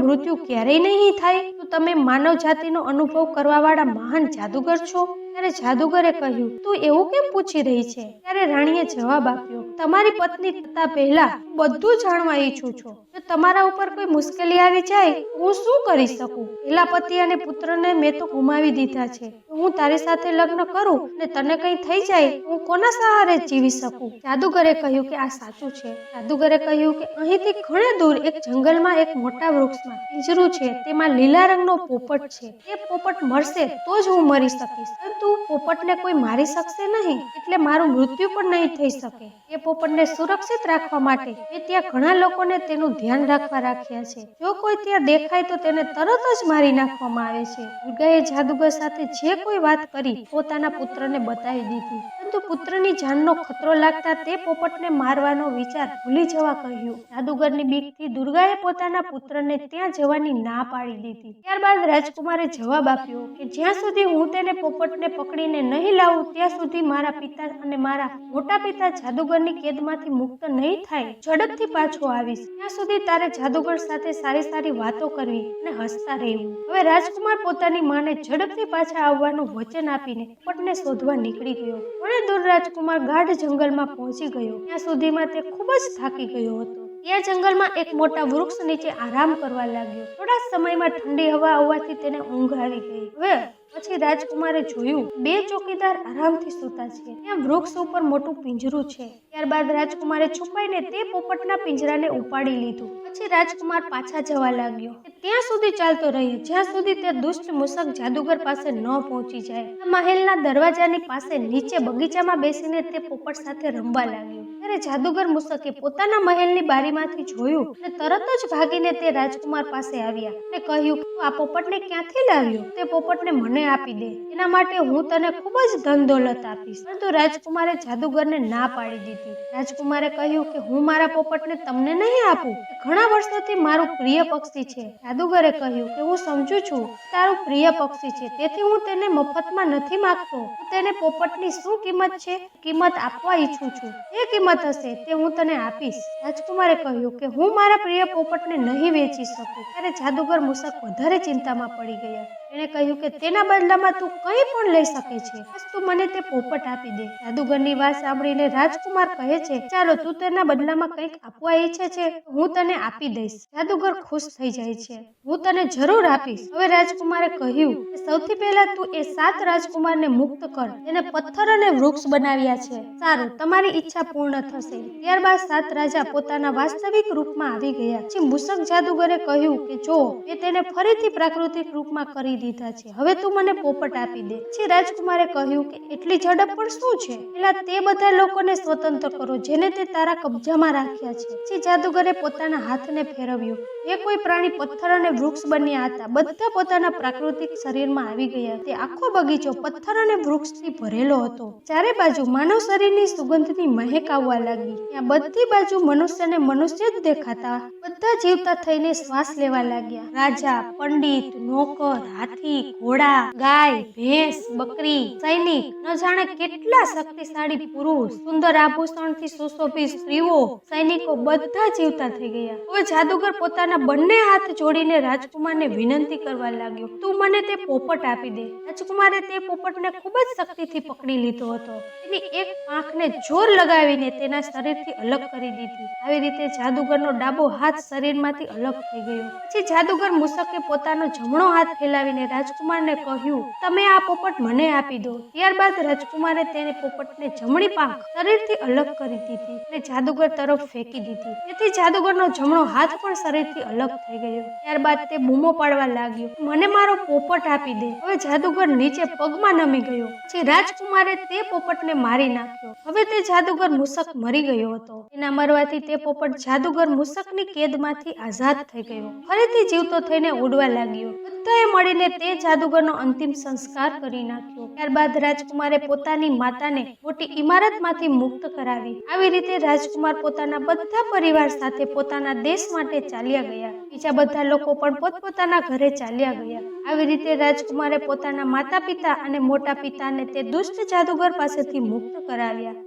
મૃત્યુ ક્યારેય નહીં થાય? તો તમે માનવ જાતિનો અનુભવ કરવા વાળા મહાન જાદુગર છો? ત્યારે જાદુગરે કહ્યું, તું એવું કેમ પૂછી રહી છે? ત્યારે રાણીએ જવાબ આપ્યો, તમારી પત્ની થતા પહેલા બધું જાણવા ઈચ્છું છું. જો તમારા ઉપર કોઈ મુશ્કેલી આવી જાય હું શું કરી શકું? પહેલા પતિ અને પુત્રને મેં તો ગુમાવી દીધા છે. હું તારી સાથે લગ્ન કરું ને તને કંઈ થઈ જાય હું કોના સહારે જીવી શકું? જાદુગરે કહ્યું કે આ સાચું છે. જાદુગરે કહ્યું કે અહીંથી ઘણે દૂર એક જંગલમાં એક મોટા વૃક્ષમાં પિંજરું છે. તેમાં લીલા રંગનો પોપટ છે. તે પોપટ મરશે તો જ હું મરી શકીશ, પરંતુ પોપટને કોઈ મારી શકશે નહીં, એટલે મારું મૃત્યુ પણ નહીં થઈ શકે. એ પોપટને સુરક્ષિત રાખવા માટે મેં ત્યાં ઘણા લોકોને તેનું ધ્યાન રાખવા રાખ્યા છે. જો કોઈ ત્યાં દેખાય તો તેને તરત જ મારી નાખવામાં આવે છે. દુર્ગાએ જાદુગર સાથે જે કોઈ વાત કરી પોતાના પુત્રને બતાવી દીધી, પરંતુ પુત્રની જાનનો ખતરો લાગતા તે પોપટને મારવાનો વિચાર ભૂલી જવા કહ્યું. જાદુગરની બીકથી દુર્ગાએ પોતાના પુત્રને ત્યાં જવાની ના પાડી દીધી. ત્યારબાદ રાજકુમારે જવાબ આપ્યો કે જ્યાં સુધી હું તેને પોપટને પકડીને નહીં લાવું ત્યાં સુધી મારા પિતા અને મારા મોટા પિતા જાદુગરની કેદમાંથી મુક્ત નહીં થાય. ઝડપથી પાછો આવીશ. ત્યાં સુધી તારે જાદુગર સાથે સારી સારી વાતો કરવી અને હસતા રહેવું. હવે રાજકુમાર પોતાની માને ઝડપથી પાછા આવવાનું વચન આપીને પોપટને શોધવા નીકળી ગયો. થોડે દૂર રાજકુમાર ગાઢ જંગલમાં પહોંચી ગયો. ત્યાં સુધીમાં તે ખૂબ જ થાકી ગયો હતો. ત્યાં જંગલમાં એક મોટા વૃક્ષ નીચે આરામ કરવા લાગ્યો. થોડા સમયમાં ઠંડી હવા આવવાથી તેને ઊંઘ આવી ગઈ. હવે પછી રાજકુમારે જોયું બે ચોકીદાર આરામથી સૂતા છે. ત્યાં વૃક્ષ ઉપર મોટું પિંજરું છે. ત્યારબાદ રાજકુમારે છુપાઈને તે પોપટના પિંજરાને ઉપાડી લીધું. પછી રાજકુમાર પાછા જવા લાગ્યો. ત્યાં સુધી ચાલતો રહ્યો જ્યાં સુધી તે દુષ્ટ મૂષક જાદુગર પાસે ન પહોંચી જાય. મહેલના દરવાજાની પાસે નીચે બગીચામાં બેસીને તે પોપટ સાથે રમવા લાગ્યો. ત્યારે જાદુગર મૂષકે પોતાના મહેલની બારીમાંથી જોયું અને તરત જ ભાગીને તે રાજકુમાર પાસે આવ્યા અને કહ્યું, આ પોપટને ક્યાંથી લાવ્યો? તે પોપટને મને આપી દે, એના માટે હું તને ખૂબ જ ધન દોલત આપીશ. પરંતુ રાજકુમારે જાદુગરને ના પાડી દીધી. રાજકુમારે કહ્યું કે હું મારા પોપટને તમને નહીં આપું. ઘણા વર્ષોથી મારું પ્રિય પક્ષી છે. જાદુગરે કહ્યું કે હું સમજુ છું તારું પ્રિય પક્ષી છે, તેથી હું તેને મફતમાં નથી માંગતો. હું તેને પોપટની શું કિંમત છે કિંમત આપવા ઈચ્છું છું. એ કિંમત હશે તે હું તને આપીશ. રાજકુમારે કહ્યું કે હું મારા પ્રિય પોપટને નહીં વેચી શકું. ત્યારે જાદુગર મૂષક વધારે ચિંતામાં પડી ગયા. એણે કહ્યું કે તેના બદલામાં તું કંઈ પણ લઈ શકે છે, બસ તું મને તે પોપટ આપી દે. જાદુગરની વાત સાંભળીને રાજકુમાર કહે છે, ચાલો તું તેના બદલામાં કંઈક આપવા ઈચ્છે છે હું તને આપી દઈશ. જાદુગર ખુશ થઈ જાય છે. હું તને જરૂર આપીશ. હવે રાજકુમારે કહ્યું કે સૌથી પહેલા તું એ 7 રાજકુમારને મુક્ત કર. તેને પથ્થર અને વૃક્ષ બનાવ્યા છે. સારું, તમારી ઈચ્છા પૂર્ણ થશે. ત્યારબાદ 7 રાજા પોતાના વાસ્તવિક રૂપમાં આવી ગયા. પછી મૂષક જાદુગરે કહ્યું કે જો મેં તેને ફરીથી પ્રાકૃતિક રૂપમાં કરી દીધા છે, હવે તું મને પોપટ આપી દે. પછી રાજકુમારે કહ્યું કે એટલી ઝડપ પણ શું છે? પેલા તે બધા લોકોને સ્વતંત્ર કરો જેને તે તારા કબજામાં રાખ્યા છે. પછી જાદુગરે પોતાના હાથને ફેરવ્યો. એ કોઈ પ્રાણી પથ્થર અને વૃક્ષ બન્યા હતા. બધા પોતાના પ્રાકૃતિક શરીરમાં આવી ગયા. તે આખો બગીચો પથ્થર અને વૃક્ષથી ભરેલો હતો. ચારે બાજુ માનવ શરીરની સુગંધની મહેક આવવા લાગી. ત્યાં બધી બાજુ મનુષ્યને મનુષ્ય જ દેખાતા. બધા જીવતા થઈને શ્વાસ લેવા લાગ્યા. રાજા, પંડિત, નોકર, હાથી, ઘોડા, ગાય, ભેંસ, બકરી, સૈનિક, ન જાણે કેટલા શક્તિશાળી પુરુષ, સુંદર આભૂષણથી સુશોભિત સ્ત્રીઓ, સૈનિકો બધા જીવતા થઈ ગયા. હવે જાદુગર પોતાના બંને હાથ જોડીને રાજકુમારને વિનંતી કરવા લાગ્યો, તું મને તે પોપટ આપી દે. રાજકુમારે તે પોપટને ખૂબ જ શક્તિથી પકડી લીધો હતો. તેની એક પાંખને જોર લગાવીને તેના શરીરથી અલગ કરી દીધી. આવી રીતે જાદુગરનો ડાબો હાથ શરીરમાંથી અલગ થઈ ગયો. પછી જાદુગર મૂષકે પોતાનો જમણો હાથ ફેલાવીને રાજકુમારને કહ્યું, તમે આ પોપટ મને આપી દો. ત્યારબાદ રાજકુમારે તેને પોપટને જમણી પાંખ શરીરથી અલગ કરી દીધી અને જાદુગર તરફ ફેંકી દીધી. તેથી જાદુગરનો જમણો હાથ પણ શરીરથી અલગ થઈ ગયો. ત્યારબાદ તે બૂમો પાડવા લાગ્યો, મને મારો પોપટ આપી દે. હવે જાદુગર નીચે પગમાં નમી ગયો. પછી રાજકુમારે તે પોપટને મારી નાખ્યો. હવે તે જાદુગર મૂષક મરી ગયો હતો. એના મરવાથી તે પોપટ જાદુગર મૂષકની કેદમાંથી આઝાદ થઈ ગયો. ફરીથી જીવતો થઈને ઉડવા લાગ્યો. બધાએ મળીને તે જાદુગરનો અંતિમ સંસ્કાર કરી નાખ્યો. ત્યારબાદ રાજકુમારે પોતાની માતાને મોટી ઇમારતમાંથી મુક્ત કરાવી. આવી રીતે રાજકુમાર પોતાના બધા પરિવાર સાથે પોતાના દેશ માટે ચાલ્યા ગયા. બીજા બધા લોકો પણ પોતપોતાના ઘરે ચાલ્યા ગયા. આવી રીતે રાજકુમારે પોતાના માતા પિતા અને મોટા પિતાને તે દુષ્ટ જાદુગર પાસેથી મુક્ત કરાવ્યા.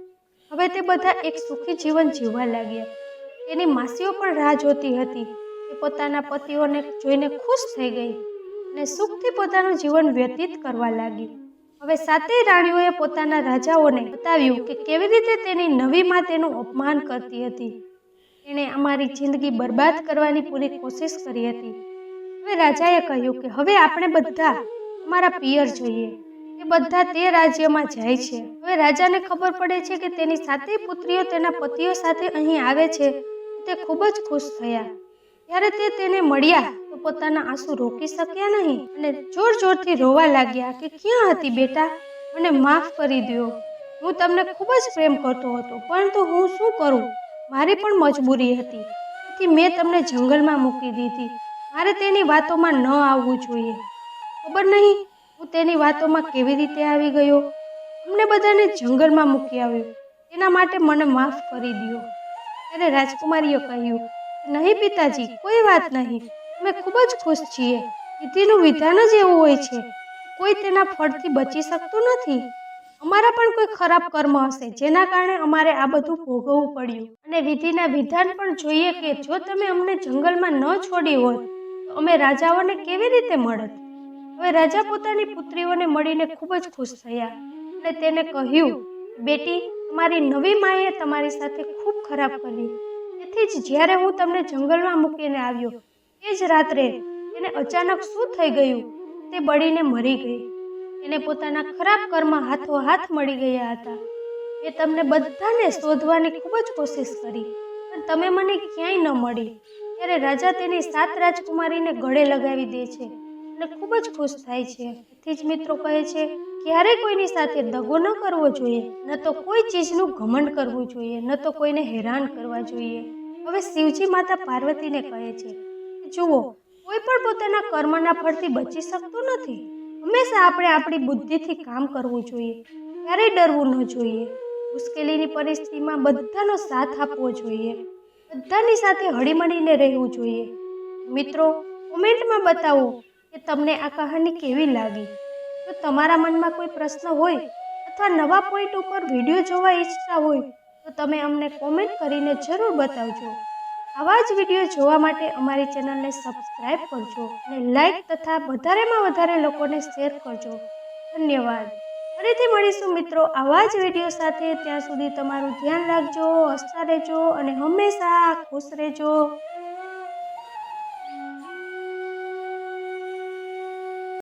હવે તે બધા એક સુખી જીવન જીવવા લાગ્યા. તેની માસીઓ પણ રાહ જોતી હતી. તે પોતાના પતિઓને જોઈને ખુશ થઈ ગઈ અને સુખથી પોતાનું જીવન વ્યતીત કરવા લાગી. હવે સાતેય રાણીઓએ પોતાના રાજાઓને બતાવ્યું કે કેવી રીતે તેની નવી માં તેનું અપમાન કરતી હતી. તેણે અમારી જિંદગી બરબાદ કરવાની પૂરી કોશિશ કરી હતી. હવે રાજાએ કહ્યું કે હવે આપણે બધા અમારા પિયર જઈએ. તે બધા તે રાજ્યમાં જાય છે. હવે રાજાને ખબર પડે છે કે તેની સાતેય પુત્રીઓ તેના પતિઓ સાથે અહીં આવે છે. તે ખૂબ જ ખુશ થયા. જ્યારે તે તેને મળ્યા તો પોતાના આંસુ રોકી શક્યા નહીં અને જોર જોરથી રોવા લાગ્યા કે ક્યાં હતી બેટા, મને માફ કરી દો. હું તમને ખૂબ જ પ્રેમ કરતો હતો, પરંતુ હું શું કરું, મારી પણ મજબૂરી હતી. તેથી મેં તમને જંગલમાં મૂકી દીધી. મારે તેની વાતોમાં ન આવવું જોઈએ. ખબર નહીં હું તેની વાતોમાં કેવી રીતે આવી ગયો. અમને બધાને જંગલમાં મૂકી આવ્યો. તેના માટે મને માફ કરી દો. ત્યારે રાજકુમારીએ કહ્યું, નહીં પિતાજી, કોઈ વાત નહીં. અમે ખૂબ જ ખુશ છીએ. વિધિનું વિધાન જ એવું હોય છે. કોઈ તેના ફળથી બચી શકતું નથી. અમારા પણ કોઈ ખરાબ કર્મ હશે જેના કારણે અમારે આ બધું ભોગવવું પડ્યું. અને વિધિના વિધાન પણ જોઈએ કે જો તમે અમને જંગલમાં ન છોડી હોત તો અમે રાજાઓને કેવી રીતે મળત. હવે રાજા પોતાની પુત્રીઓને મળીને ખૂબ જ ખુશ થયા અને તેને કહ્યું, બેટી, તમારી નવી માએ તમારી સાથે ખૂબ ખરાબ કર્યું. તેથી જ જ્યારે હું તમને જંગલમાં મૂકીને આવ્યો તે જ રાત્રે તેને અચાનક શું થઈ ગયું, તે બળીને મરી ગઈ. એને પોતાના ખરાબ કર્મ હાથોહાથ મળી ગયા હતા. મેં તમને બધાને શોધવાની ખૂબ જ કોશિશ કરી, પણ તમે મને ક્યાંય ન મળી. ત્યારે રાજા તેની 7 રાજકુમારીને ગળે લગાવી દે છે અને ખૂબ જ ખુશ થાય છે. તેથી જ મિત્રો કહે છે, ક્યારેય કોઈની સાથે દગો ન કરવો જોઈએ, ન તો કોઈ ચીજનું ઘમંડ કરવું જોઈએ, ન તો કોઈને હેરાન કરવા જોઈએ. હવે શિવજી માતા પાર્વતીને કહે છે, જુઓ, કોઈ પણ પોતાના કર્મના ફળથી બચી શકતું નથી. હંમેશા આપણે આપણી બુદ્ધિથી કામ કરવું જોઈએ. ક્યારેય ડરવું ન જોઈએ. મુશ્કેલીની પરિસ્થિતિમાં બધાનો સાથ આપવો જોઈએ. બધાની સાથે હળીમળીને રહેવું જોઈએ. મિત્રો, કોમેન્ટમાં બતાવો કે તમને આ કહાની કેવી લાગી. જો તમારા મનમાં કોઈ પ્રશ્ન હોય અથવા નવા પોઈન્ટ ઉપર વિડીયો જોવા ઈચ્છતા હોય તો તમે અમને કોમેન્ટ કરીને જરૂર બતાવજો. આવા જ વિડીયો જોવા માટે અમારી ચેનલને સબસ્ક્રાઈબ કરજો અને લાઈક તથા વધારેમાં વધારે લોકોને શેર કરજો. ધન્યવાદ. ફરીથી મળીશું મિત્રો આવા જ વિડીયો સાથે. ત્યાં સુધી તમારું ધ્યાન રાખજો, હસતા રહેજો અને હંમેશા ખુશ રહેજો.